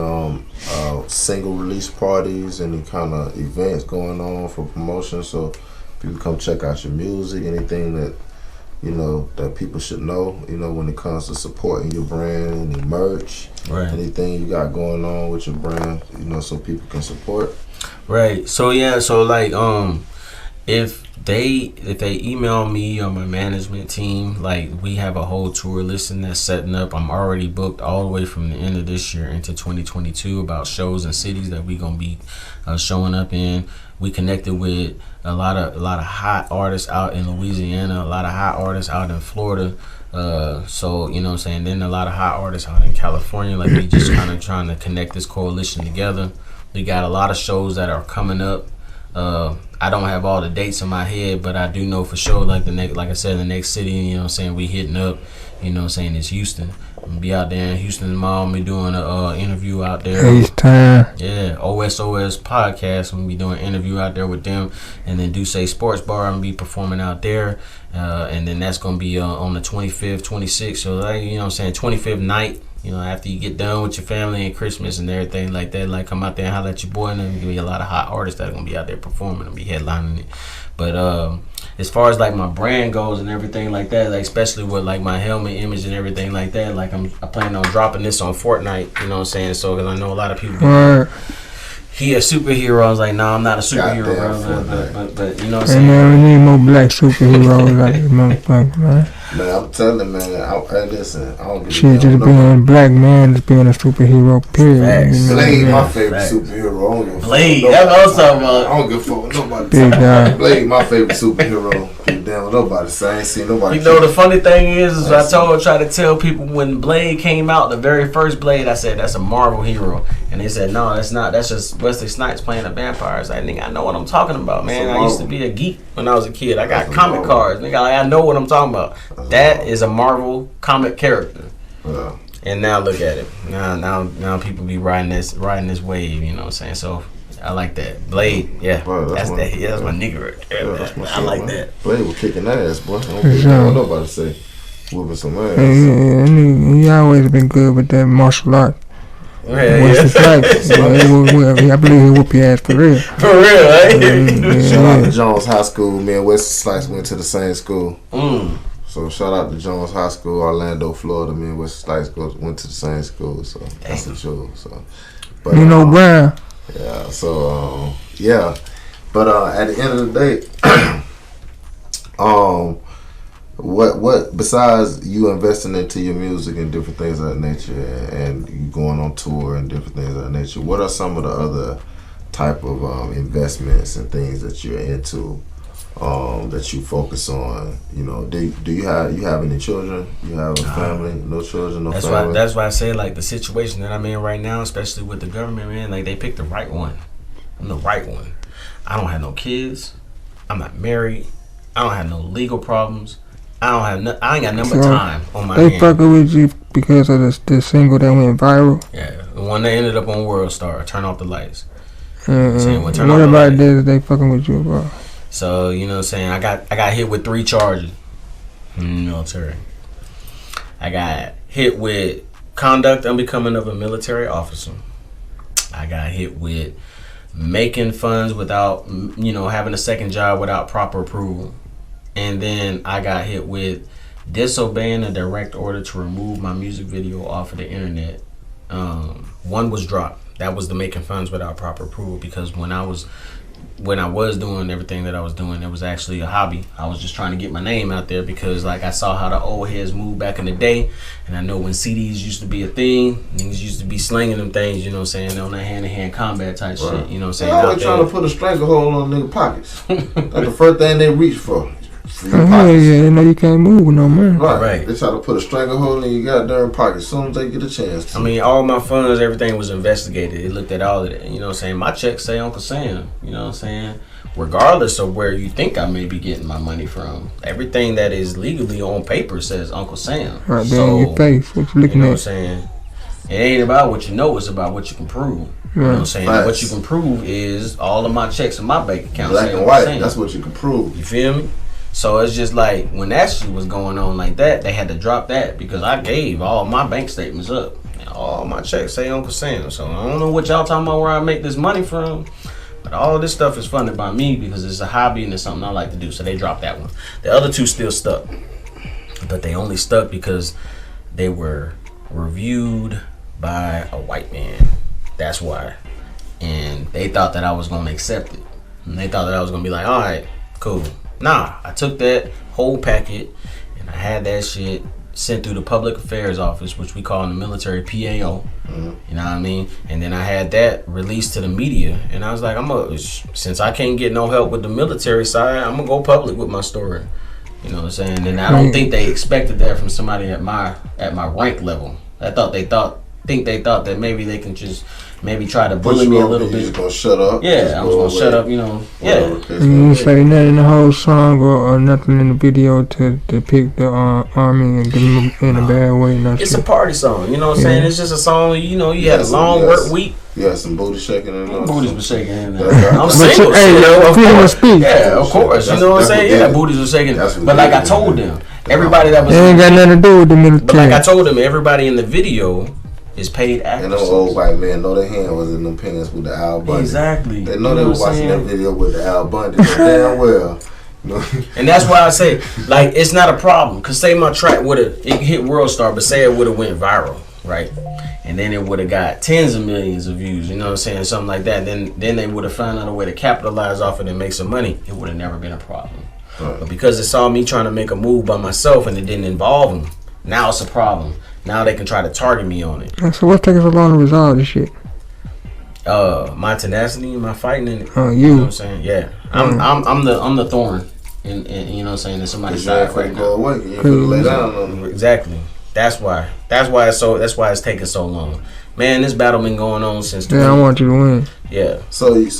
Speaker 1: single release parties, any kind of events going on for promotion, so people come check out your music, anything that, you know, that people should know, you know, when it comes to supporting your brand, any merch,
Speaker 3: right,
Speaker 1: anything you got going on with your brand, you know, so people can support.
Speaker 3: Right. So yeah, so like if they email me or my management team, like, we have a whole tour listing that's setting up. I'm already booked all the way from the end of this year into 2022 about shows and cities that we gonna be showing up in. We connected with a lot of hot artists out in Louisiana, a lot of hot artists out in Florida. So, you know what I'm saying, then a lot of hot artists out in California. Like, we just kind of trying to connect this coalition together. We got a lot of shows that are coming up. I don't have all the dates in my head, but I do know for sure, like the next city, you know what I'm saying, we hitting up, you know what I'm saying, is Houston. I'm gonna be out there in Houston tomorrow. I'm gonna be doing an interview out there.
Speaker 2: FaceTime.
Speaker 3: Yeah, OSOS podcast. I'm gonna be doing an interview out there with them, and then Duce Sports Bar, I'm gonna be performing out there, and then that's gonna be on the 25th, 26th. So, like, you know what I'm saying, 25th night. You know, after you get done with your family and Christmas and everything like that, like, come out there and holler at your boy, and then there's gonna be a lot of hot artists that are gonna be out there performing and be headlining it. But as far as like my brand goes and everything like that, like, especially with like my helmet image and everything like that, like, I plan on dropping this on Fortnite. You know what I'm saying? So, because I know a lot of people. He a superhero. I was like, no, I'm not a superhero, bro. But you know what I'm saying?
Speaker 2: Man, we need more black superheroes like this motherfucker, man.
Speaker 1: Man, I'm telling, man. Listen, I don't give
Speaker 2: shit, just being a black man, just being a superhero, period.
Speaker 1: Facts. Blade, my favorite superhero. I don't give a fuck.
Speaker 3: Blade, that's what I'm talking about.
Speaker 1: I don't give a fuck with nobody.
Speaker 2: Big guy.
Speaker 1: Blade, my favorite superhero. Give a damn with nobody. So I ain't seen nobody.
Speaker 3: You know, the funny thing is I try to tell people when Blade came out, the very first Blade, I said, that's a Marvel hero. And they said, no, that's not. That's just Wesley Snipes playing a vampire. I said, nigga, I know what I'm talking about, man. I used to be a geek when I was a kid. I got comic cards. Nigga, I know what I'm talking about. That is a Marvel comic character.
Speaker 1: Yeah.
Speaker 3: And now look at it. Now people be riding this wave, you know what I'm saying? So I like that. Blade, yeah. Bro, that's my nigga right there. Yeah, I like that.
Speaker 1: Blade was kicking ass, boy. I don't care what nobody say. Whooping some ass.
Speaker 2: He always been good with that martial art. What's his life? I believe he whoop your ass for real.
Speaker 3: For real, right?
Speaker 1: Shout out to Jones High School. Me and Wesley Slice went to the same school. So shout out to Jones High School, Orlando, Florida. Me and Wesley Slice went to the same school. So that's the truth. So But,
Speaker 2: Brown.
Speaker 1: Yeah. So yeah. But at the end of the day, what besides you investing into your music and different things of that nature, and you going on tour and different things of that nature, what are some of the other type of investments and things that you're into, that you focus on? Do you have any children? You have a family? No children, no family?
Speaker 3: That's why I say, like, the situation that I'm in right now, especially with the government, man, like, they picked the right one. I'm the right one. I don't have no kids. I'm not married. I don't have no legal problems. I ain't got nothing but time on my hands.
Speaker 2: They fucking with you because of the single that went viral?
Speaker 3: Yeah, the one that ended up on World Star, Turn Off the Lights.
Speaker 2: What about this they fucking with you about?
Speaker 3: So, you know what I'm saying, I got hit with 3 charges in the military. I got hit with conduct unbecoming of a military officer. I got hit with making funds without, having a second job without proper approval. And then I got hit with disobeying a direct order to remove my music video off of the internet. One was dropped. That was the making funds without proper approval, because when I was doing everything that I was doing, it was actually a hobby. I was just trying to get my name out there, because like I saw how the old heads moved back in the day, and I know when CDs used to be a thing, niggas used to be slinging them things, you know what I'm saying, on that hand-to-hand combat type shit, you know what I'm saying.
Speaker 1: They're always trying to put a stranglehold on nigga pockets. That's the first thing they reach for. They
Speaker 2: know you can't move with no money.
Speaker 1: Right. They try to put a stranglehold in your goddamn pocket as soon as they get a chance to.
Speaker 3: I mean, all my funds, everything was investigated. It looked at all of it. You know what I'm saying? My checks say Uncle Sam. You know what I'm saying? Regardless of where you think I may be getting my money from, everything that is legally on paper says Uncle Sam.
Speaker 2: Right there in your face. What you looking
Speaker 3: at?
Speaker 2: What
Speaker 3: I'm saying? It ain't about what you know, it's about what you can prove. You know what I'm saying? Nice. What you can prove is all of my checks in my bank account.
Speaker 1: Black and white, that's what you can prove.
Speaker 3: You feel me? So it's just like, when that shit was going on like that, they had to drop that, because I gave all my bank statements up. And all my checks say Uncle Sam. So I don't know what y'all talking about where I make this money from, but all of this stuff is funded by me because it's a hobby and it's something I like to do. So they dropped that one. The other 2 still stuck, but they only stuck because they were reviewed by a white man. That's why. And they thought that I was going to accept it. And they thought that I was going to be like, all right, cool. Nah, I took that whole packet and I had that shit sent through the Public Affairs Office, which we call in the military PAO. You know what I mean? And then I had that released to the media. And I was like, since I can't get no help with the military side, I'm going to go public with my story. You know what I'm saying? And I don't think they expected that from somebody at my rank level. They thought that maybe they can just try to bully me a little bit.
Speaker 1: You just gonna shut up?
Speaker 3: Yeah, I was gonna shut up, Yeah.
Speaker 2: You didn't say nothing in the whole song or nothing in the video to depict the army and get them in a bad way.
Speaker 3: It's a party song, you know what I'm saying? It's just a song, you had a long work week.
Speaker 1: You had some booty shaking in there.
Speaker 3: Booties were shaking in there. I'm single, of course. Yeah, of course. You know what I'm saying? Yeah, booties were shaking. But like I told them, everybody that was...
Speaker 2: They ain't got nothing to do with the military.
Speaker 3: But like I told them, everybody in the video is paid actors.
Speaker 1: And those old white men know their hand was in them pants with the Al Bundy.
Speaker 3: Exactly.
Speaker 1: They know they were watching that video with the Al Bundy damn well.
Speaker 3: And that's why I say, like, it's not a problem. Because say my track it hit World Star, but say it would have went viral, right? And then it would have got tens of millions of views, you know what I'm saying? Something like that. Then they would have found out a way to capitalize off it and make some money. It would have never been a problem. Right. But because it saw me trying to make a move by myself and it didn't involve them, now it's a problem. Now they can try to target me on it.
Speaker 2: So what's taking so long to resolve this shit?
Speaker 3: My tenacity, my fighting in it.
Speaker 2: You
Speaker 3: know what I'm saying? Yeah. I'm the thorn in you know what I'm saying, in somebody's side right now.
Speaker 1: Go away. You lay down on them.
Speaker 3: Exactly. That's why it's taking so long. Man, this battle been going on since
Speaker 2: I want you to win.
Speaker 3: Yeah.
Speaker 1: So you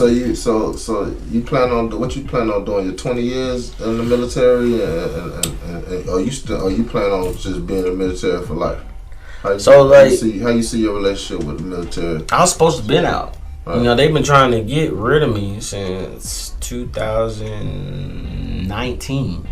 Speaker 1: plan on what you plan on doing your 20 years in the military, and are you plan on just being in the military for life? How you see your relationship with the military?
Speaker 3: I was supposed to been out. Right. They've been trying to get rid of me since 2019.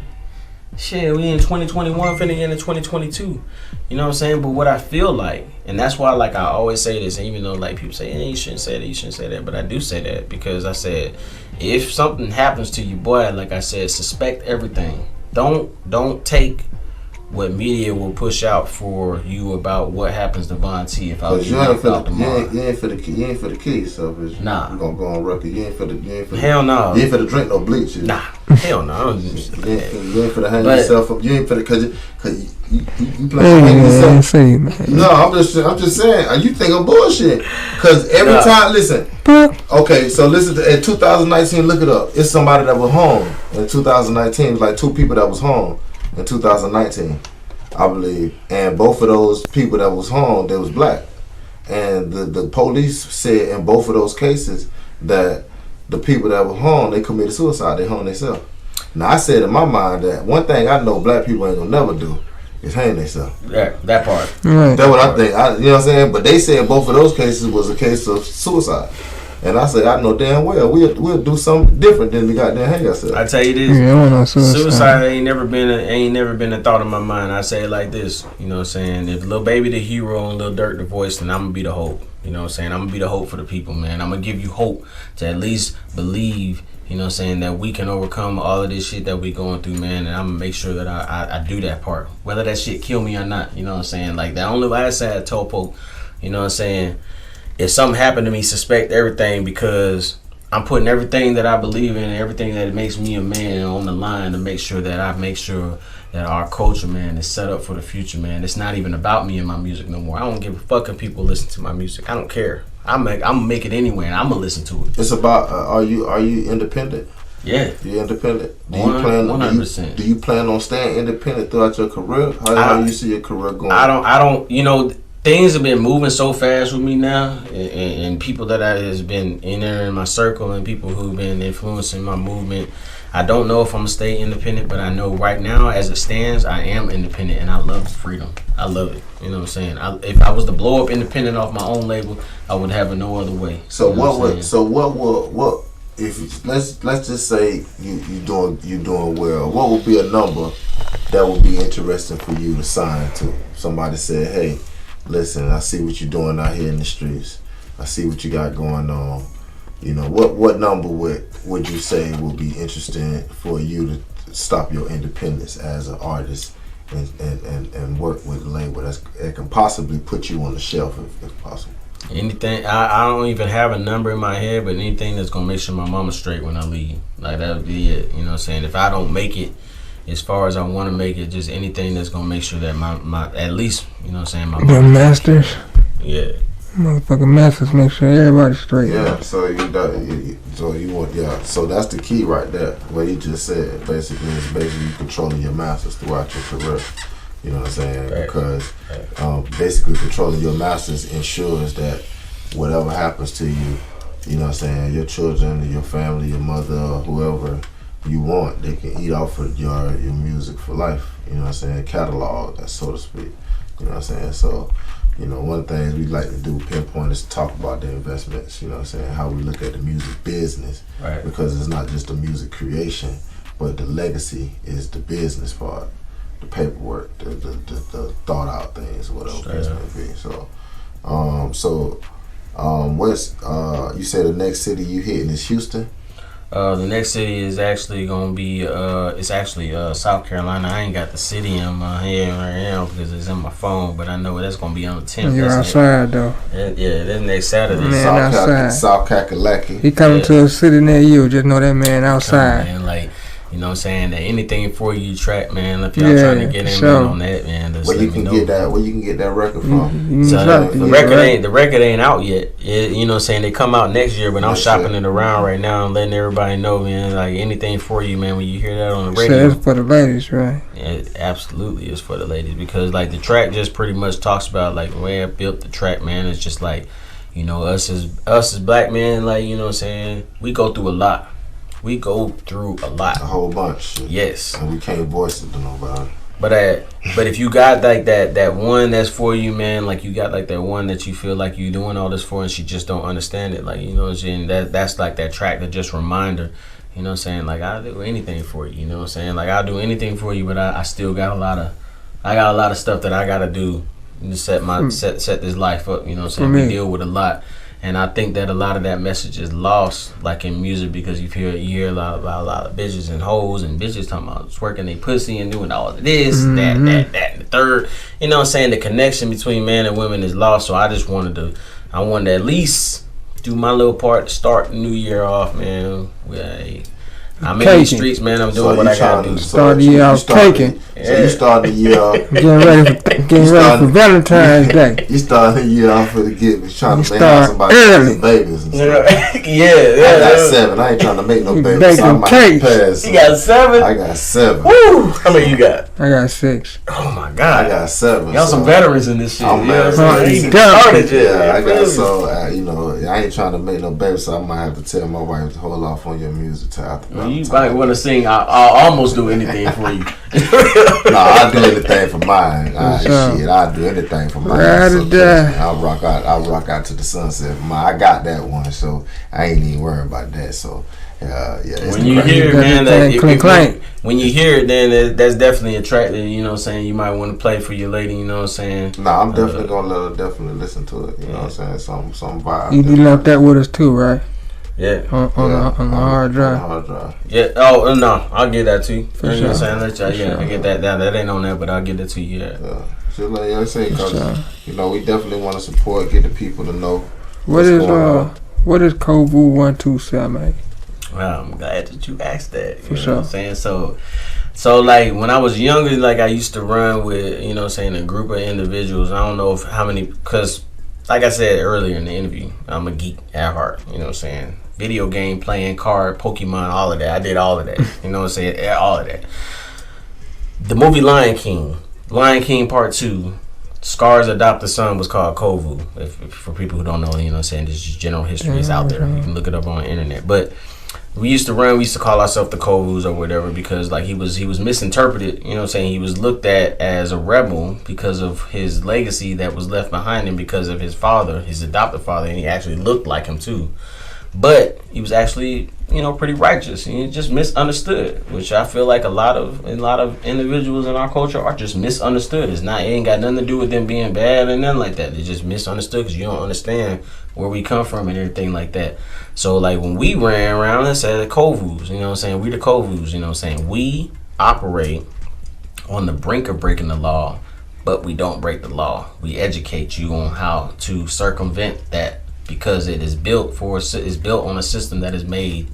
Speaker 3: Shit, we in 2021, finna get into 2022. You know what I'm saying? But what I feel like, and that's why, like, I always say this, even though, like, people say, you shouldn't say that, you shouldn't say that, but I do say that because I said, if something happens to you, boy, like I said, suspect everything. Don't take what media will push out for you about what happens to Von T if I was
Speaker 1: you ain't for the kids, so
Speaker 3: nah.
Speaker 1: You gonna go on record. You ain't for the
Speaker 3: hell no.
Speaker 1: You ain't for the drink no bleach.
Speaker 3: Nah, hell no.
Speaker 1: You ain't for the hang yourself up. You ain't for the cause you play hang yourself. No, I'm just saying. You think I'm bullshit? Cause every time, listen. Okay, so listen to in 2019. Look it up. It's somebody that was home in 2019. It was like 2 people that was home in 2019, I believe, and both of those people that was home, they was black, and the police said in both of those cases that the people that were home, they committed suicide. They hung themselves. Now I said in my mind that one thing I know black people ain't gonna never do is hang themselves.
Speaker 3: That part.
Speaker 1: Right. That's what I think. You know what I'm saying? But they said both of those cases was a case of suicide. And I said, I know damn well we'll do something different than we got there hang ourselves.
Speaker 3: I tell you this, suicide ain't never been a thought in my mind. I say it like this, you know what I'm saying? If Lil Baby the hero and Lil Durk the voice, then I'm gonna be the hope. You know what I'm saying? I'm gonna be the hope for the people, man. I'm gonna give you hope to at least believe, you know what I'm saying, that we can overcome all of this shit that we going through, man. And I'm gonna make sure that I do that part, whether that shit kill me or not. You know what I'm saying? Like that only last I told folk, you know what I'm saying? If something happened to me, suspect everything, because I'm putting everything that I believe in, everything that makes me a man on the line to make sure that our culture, man, is set up for the future, man. It's not even about me and my music no more. I don't give a fuck if people listen to my music. I don't care. I'm gonna make it anyway, and I'm gonna listen to it.
Speaker 1: It's about are you independent?
Speaker 3: Yeah,
Speaker 1: you independent. Do you
Speaker 3: 100%.
Speaker 1: Do you plan on staying independent throughout your career? How do you see your career going?
Speaker 3: I don't. You know. Things have been moving so fast with me now, and people that has been in there in my circle and people who've been influencing my movement. I don't know if I'm gonna stay independent, but I know right now, as it stands, I am independent, and I love freedom. I love it. You know what I'm saying? If I was to blow up independent off my own label, I would have it no other way.
Speaker 1: So what if let's just say you doing well? What would be a number that would be interesting for you to sign to? Somebody said, hey, listen, I see what you're doing out here in the streets. I see what you got going on. You know, what number would you say would be interesting for you to stop your independence as an artist and work with a label that can possibly put you on the shelf if possible?
Speaker 3: Anything. I don't even have a number in my head, but anything that's gonna make sure my mama's straight when I leave. Like that would be it. You know what I'm saying? If I don't make it as far as I want to make it, just anything that's gonna make sure that my at least, you know what I'm saying, my
Speaker 2: your masters.
Speaker 3: Yeah.
Speaker 2: Motherfucking masters make sure everybody's straight.
Speaker 1: Yeah, so you want so that's the key right there. What you just said basically you controlling your masters throughout your career. You know what I'm saying? Right. Because basically controlling your masters ensures that whatever happens to you, you know what I'm saying, your children, your family, your mother, or whoever you want, they can eat off of your music for life. You know what I'm saying? Catalog, so to speak. You know what I'm saying? So, you know, one of the things we like to do, pinpoint, is talk about the investments. You know what I'm saying? How we look at the music business. Right. Because it's not just the music creation, but the legacy is the business part, the paperwork, the thought out things, whatever the case may be. So, what's you say the next city you hitting is Houston?
Speaker 3: The next city is actually gonna be South Carolina. I ain't got the city in my head right now because it's in my phone, but I know that's gonna be on the 10th.
Speaker 2: You're outside though.
Speaker 3: Yeah, that's next Saturday.
Speaker 2: Man, outside.
Speaker 1: South Kakalaki.
Speaker 2: He coming to a city near you. Just know that man outside.
Speaker 3: Man, like, you know what I'm saying? That anything for you track, man. If y'all trying to get in on that, man,
Speaker 1: where you can get that record from.
Speaker 3: So the record ain't out yet. You know what I'm saying? They come out next year, but I'm shopping it around right now and letting everybody know, man, like anything for you, man, when you hear that on the radio.
Speaker 2: So it's for the ladies, right?
Speaker 3: It absolutely is for the ladies, because like the track just pretty much talks about like the way I built the track, man. It's just like, you know, us as black men, like, you know what I'm saying, we go through a lot. We go through a lot.
Speaker 1: A whole bunch.
Speaker 3: Yes.
Speaker 1: And we can't voice it to nobody.
Speaker 3: But if you got like that one that's for you, man, like you got like that one that you feel like you doing all this for and she just don't understand it, like, you know what I'm saying, that's like that track that just reminder, you know what I'm saying, like I'll do anything for you, you know what I'm saying, like I'll do anything for you, but I still got a lot of stuff that I gotta do to set this life up, you know what I'm saying. We deal with a lot. And I think that a lot of that message is lost, like in music, because you hear a lot of bitches and hoes and bitches talking about twerking they pussy and doing all of this, that, and the third. You know what I'm saying? The connection between man and women is lost. So I just wanted to at least do my little part to start the new year off, man. I'm in these streets, man. I'm doing what I gotta do.
Speaker 2: Start the year off taking.
Speaker 1: So you start the year off
Speaker 2: getting ready for Valentine's Day.
Speaker 1: You start the year off for the gift, trying to make somebody babies and stuff. I got 7. I ain't trying to make no babies. So I might pass.
Speaker 3: You got 7?
Speaker 1: I got 7.
Speaker 3: Woo! How many you got?
Speaker 2: I got 6.
Speaker 3: Oh my God!
Speaker 1: I got 7.
Speaker 3: Y'all some veterans in this shit.
Speaker 1: I'm
Speaker 3: started
Speaker 1: yet. I got I ain't trying to make no babies, so I might have to tell my wife to hold off on your music till after.
Speaker 3: Well, you might want to sing. I'll almost do anything for you.
Speaker 1: No, I'll do anything for mine. I'll do anything for mine. I'll rock out to the sunset for mine. I got that one, so I ain't even worried about that. So
Speaker 3: when you hear it, man, when you hear it, then that's definitely attractive. You know what I'm saying? You might want to play for your lady. You know what I'm saying?
Speaker 1: No, I'm definitely gonna let her definitely listen to it. You know what I'm saying? Some vibe.
Speaker 2: You left that with us too, right?
Speaker 3: Yeah.
Speaker 2: On the hard drive.
Speaker 1: On the hard drive.
Speaker 3: Yeah. Oh no, I'll get that to you.
Speaker 2: For
Speaker 3: you know what I'm
Speaker 2: sure.
Speaker 3: saying? I get that down. That ain't on there, but I'll get that to you. Yeah.
Speaker 1: So like I say, cause we definitely want to support, get the people to know
Speaker 2: what is Kovu 127?
Speaker 3: Well, I'm glad that you asked that.
Speaker 2: For sure.
Speaker 3: What I'm saying? So like when I was younger, like I used to run with, you know what I'm saying, a group of individuals. I don't know how many, because like I said earlier in the interview, I'm a geek at heart, you know what I'm saying? Video game, playing, card, Pokemon, all of that. I did all of that. You know what I'm saying? All of that. The movie Lion King Part 2, Scar's adopted son was called Kovu. For people who don't know, you know what I'm saying? This is general history. It's out there. You can look it up on the internet. But we used to call ourselves the Kovus or whatever, because like he was misinterpreted, you know what I'm saying? He was looked at as a rebel because of his legacy that was left behind him because of his father, his adopted father, and he actually looked like him too. But he was actually, you know, pretty righteous. He just misunderstood, which I feel like a lot of individuals in our culture are just misunderstood. It ain't got nothing to do with them being bad and nothing like that. They just misunderstood because you don't understand where we come from and everything like that. So like when we ran around and said the Kovus, you know what I'm saying? We the Kovus, you know what I'm saying? We operate on the brink of breaking the law, but we don't break the law. We educate you on how to circumvent that, because it is built on a system that is made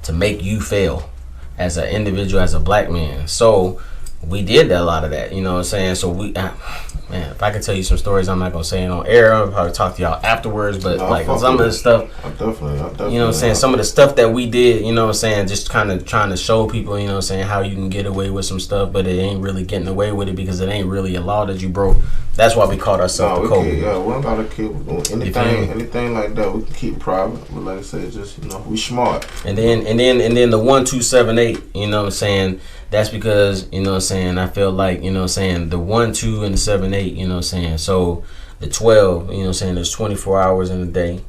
Speaker 3: to make you fail as an individual, as a black man. So we did a lot of that, you know what I'm saying? So man, if I could tell you some stories, I'm not gonna say it on air. I'll probably talk to y'all afterwards. But like some of the stuff,
Speaker 1: I definitely,
Speaker 3: you know what I'm saying? Some of the stuff that we did, you know what I'm saying, just kind of trying to show people, you know what I'm saying, how you can get away with some stuff, but it ain't really getting away with it because it ain't really a law that you broke. That's why we called ourselves the Kovu.
Speaker 1: Yeah, we don't gotta keep anything like that. We can keep private, but like I said, just we smart.
Speaker 3: And then the 1278, you know what I'm saying. That's because, you know what I'm saying, I feel like, you know what I'm saying, the 1, 2, and the 7, 8, you know what I'm saying. So the 12, you know what I'm saying, there's 24 hours in a day.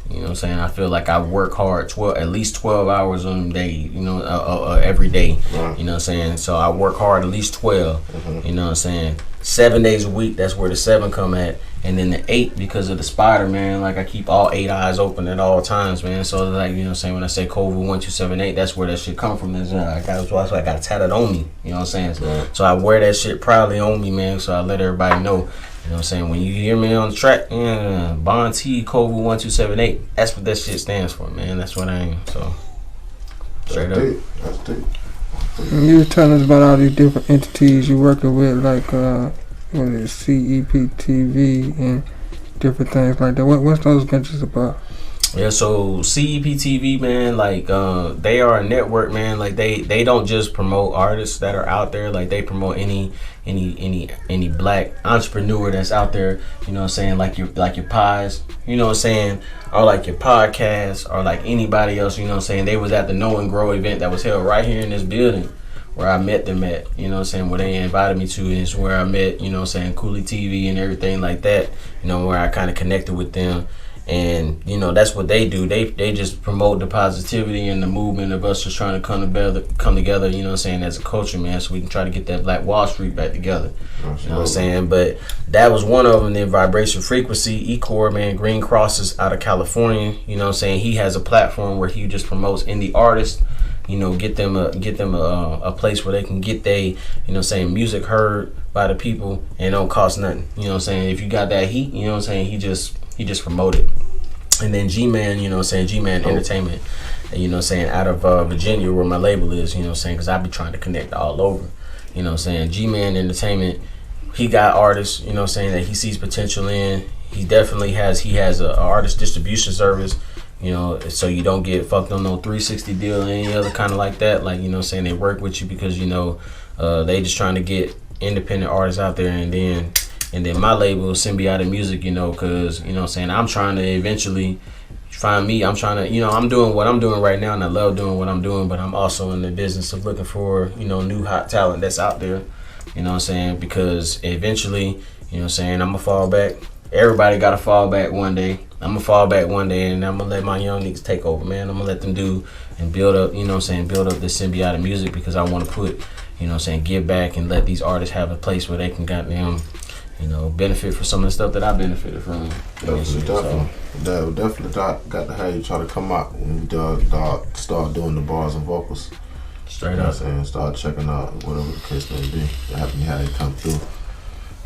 Speaker 3: You know what I'm saying? I feel like I work hard at least 12 hours on a day, you know, every day. Right. You know what I'm saying? So I work hard at least 12. Mm-hmm. You know what I'm saying? 7 days a week, that's where the 7 come at. And then the 8, because of the spider, man, like I keep all 8 eyes open at all times, man. So like, you know what I'm saying, when I say Kovu 1278, that's where that shit come from. That's why I got it tatted on me. You know what I'm saying? Right. So I wear that shit proudly on me, man. So I let everybody know. You know what I'm saying? When you hear me on the track, Bond T Kovu 1278, that's what that shit stands for, man. That's what I am. So straight up.
Speaker 1: That's deep.
Speaker 2: You were telling us about all these different entities you're working with, like what is CEP TV and different things like that. What's those ventures about?
Speaker 3: Yeah, so CEP TV, man, like they are a network, man. Like they don't just promote artists that are out there. Like they promote any black entrepreneur that's out there. You know what I'm saying? Like your pies. You know what I'm saying? Or like your podcast, or like anybody else. You know what I'm saying? They was at the Know and Grow event that was held right here in this building, where I met them at, you know what I'm saying, where they invited me to, and it's where I met, you know what I'm saying, Cooley TV and everything like that, you know, where I kind of connected with them. And you know that's what they do. They just promote the positivity and the movement of us just trying to come together. You know what I'm saying, as a culture, man, so we can try to get that Black Wall Street back together. Absolutely. You know what I'm saying. But that was one of them. Then Vibration Frequency, E-Core, man, Green Crosses out of California. You know what I'm saying. He has a platform where he just promotes indie artists. You know, get them a place where they can get you know, saying music heard by the people and it don't cost nothing. You know what I'm saying. If you got that heat, you know what I'm saying. He just promoted. And then G-Man, you know what I'm saying, G-Man Entertainment, you know what I'm saying, out of Virginia where my label is, you know what I'm saying, because I be trying to connect all over, you know what I'm saying. G-Man Entertainment, he got artists, you know what I'm saying, that he sees potential in. He definitely has a artist distribution service, you know, so you don't get fucked on no 360 deal or any other kind of like that. Like, you know what I'm saying, they work with you because, you know, they just trying to get independent artists out there. And then my label, Symbiotic Music, you know, because, you know what I'm saying, I'm trying to eventually find me. I'm trying to, you know, I'm doing what I'm doing right now, and I love doing what I'm doing, but I'm also in the business of looking for, you know, new hot talent that's out there, you know what I'm saying, because eventually, you know what I'm saying, I'm going to fall back. Everybody got to fall back one day. I'm going to fall back one day, and I'm going to let my young niggas take over, man. I'm going to let them do and build up, you know what I'm saying, build up this Symbiotic Music because I want to put, you know what I'm saying, give back and let these artists have a place where they can goddamn, you know, benefit for some of the stuff that I benefited from.
Speaker 1: Definitely got to have you try to come out when you start doing the bars and vocals.
Speaker 3: Straight
Speaker 1: you know
Speaker 3: up.
Speaker 1: What I'm saying? Start checking out whatever the case may be. Have you come through.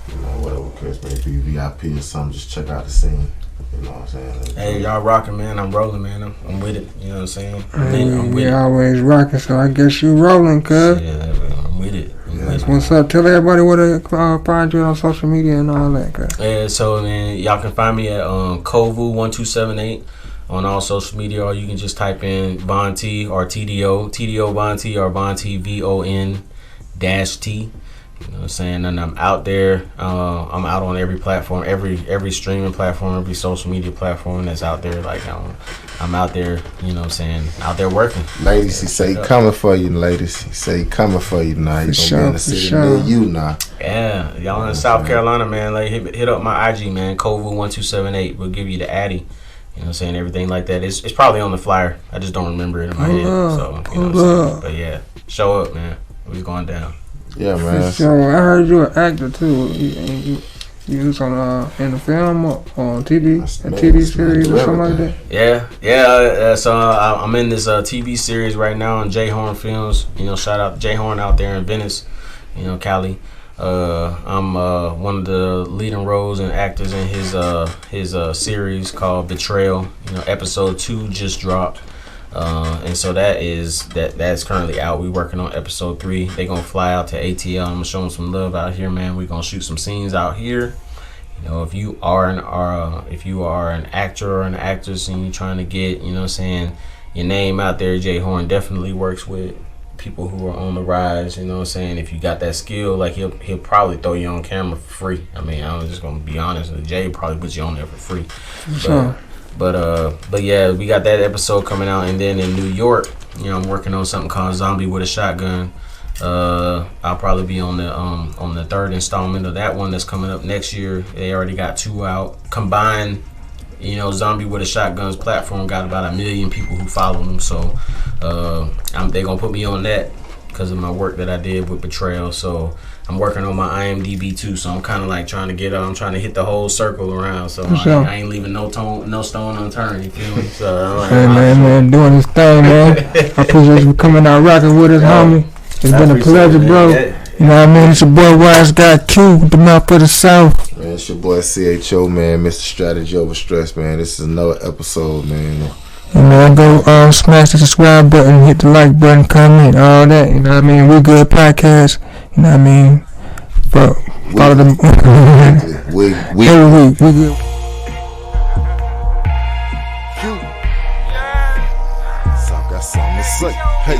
Speaker 1: You know, whatever the case may be, VIP or something, just check out the scene. You know what I'm saying?
Speaker 3: Hey, y'all rocking, man. I'm rolling, man. I'm with it. You know what I'm saying? I'm with
Speaker 2: we
Speaker 3: it.
Speaker 2: always rocking, so I guess you rolling, cuz.
Speaker 3: Yeah, I'm with it.
Speaker 2: What's up? Tell everybody where to find you on social media and all that, cuz.
Speaker 3: Yeah, so man, y'all can find me at Kovu1278 on all social media, or you can just type in Von T or TDO Von T or Von T VON-T. You know what I'm saying? And I'm out there. I'm out on every platform, every streaming platform, every social media platform that's out there. Like I'm out there, you know what I'm saying, out there working.
Speaker 1: Ladies, he say he coming for you, ladies. He say he coming for you now. He's gonna be in the city near you now.
Speaker 3: Yeah, y'all in South Carolina, man. Like hit up my IG, man, Kovu1278. We'll give you the Addy. You know what I'm saying? Everything like that. It's probably on the flyer. I just don't remember it in my head. So you know what I'm saying? But yeah, show up, man. We going down.
Speaker 1: Yeah, man.
Speaker 2: So I heard you an actor too. You was on in the film or on TV, a TV series or something like that.
Speaker 3: Yeah. So I'm in this TV series right now on J Horn Films. You know, shout out to J Horn out there in Venice. You know, Cali. I'm one of the leading roles and actors in his series called Betrayal. You know, episode 2 just dropped. And so that's currently out. We working on episode 3. They gonna fly out to ATL. I'm gonna show them some love out here, man. We gonna shoot some scenes out here. You know, if you are an actor or an actress and you're trying to get, you know what I'm saying, your name out there, Jay Horn definitely works with people who are on the rise. You know what I'm saying? If you got that skill, like he'll probably throw you on camera for free. I mean, I'm just gonna be honest. Jay probably put you on there for free.
Speaker 2: Sure.
Speaker 3: But yeah, we got that episode coming out, and then in New York, you know, I'm working on something called Zombie with a Shotgun. I'll probably be on the 3rd installment of that one that's coming up next year. They already got 2 out combined. You know, Zombie with a Shotgun's platform got about 1 million people who follow them, so they gonna put me on that because of my work that I did with Betrayal. So I'm working on my IMDb too, so I'm kind of like trying to I'm trying to hit the whole circle around. So I ain't leaving no stone unturned. You feel me? So
Speaker 2: hey man, doing his thing, man. I appreciate you coming out rocking with us, homie. It's been a pleasure, bro. You know what I mean? It's your boy YzGuy Q, the mouth of the South.
Speaker 1: Man, it's your boy CHO, man. Mr. Strategy Over Stress, man. This is another episode, man.
Speaker 2: And man, go smash the subscribe button, hit the like button, comment, all that. You know what I mean? We Good Podcast. You know what I mean? Follow them.
Speaker 1: We
Speaker 2: good.
Speaker 1: So I got something to say. Hey.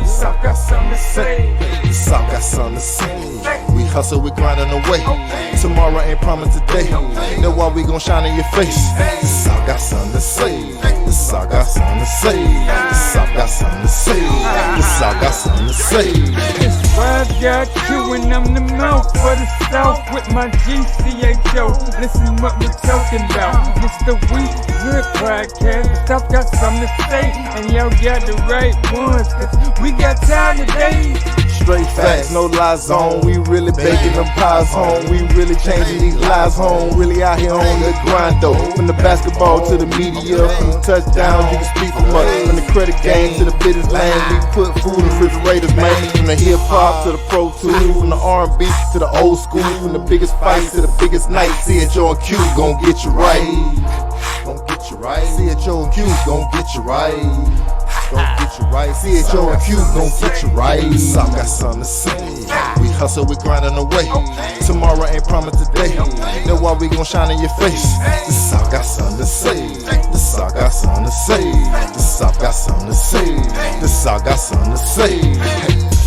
Speaker 1: South got something to say. South got something to say. We hustle, we grinding away. Tomorrow ain't promised today. Know why we gon' shine in your face. South got something to say.
Speaker 4: The South got something to say. The South got something to say. The South got something to say.
Speaker 5: It's YzGuy Q and I'm the mouth for the South with my GCHO. Listen what we're talking about. It's the We Good podcast. The South got something to say, and y'all got the right ones. 'Cause we got time today.
Speaker 4: Straight facts, no lies on. We really baking them pies home. We really changing these lives home. Really out here on the grind though. From the basketball to the media, from the touchdowns, you can speak from us. From the credit game to the business lane, we put food in refrigerators, man. From the hip hop to the pro tool, from the R&B to the old school, from the biggest fights to the biggest nights. TDO and Q gon' get you right. Gon' get you right. TDO and Q gon' get you right. Gon' get you right. TDO and Q gon' get you right. The South got something to say. We hustle, we grinding away. Tomorrow ain't promised today. Know why we gon' shine in your face. The South got something to say. The South got something to say. The South got something to say. The South got something to say.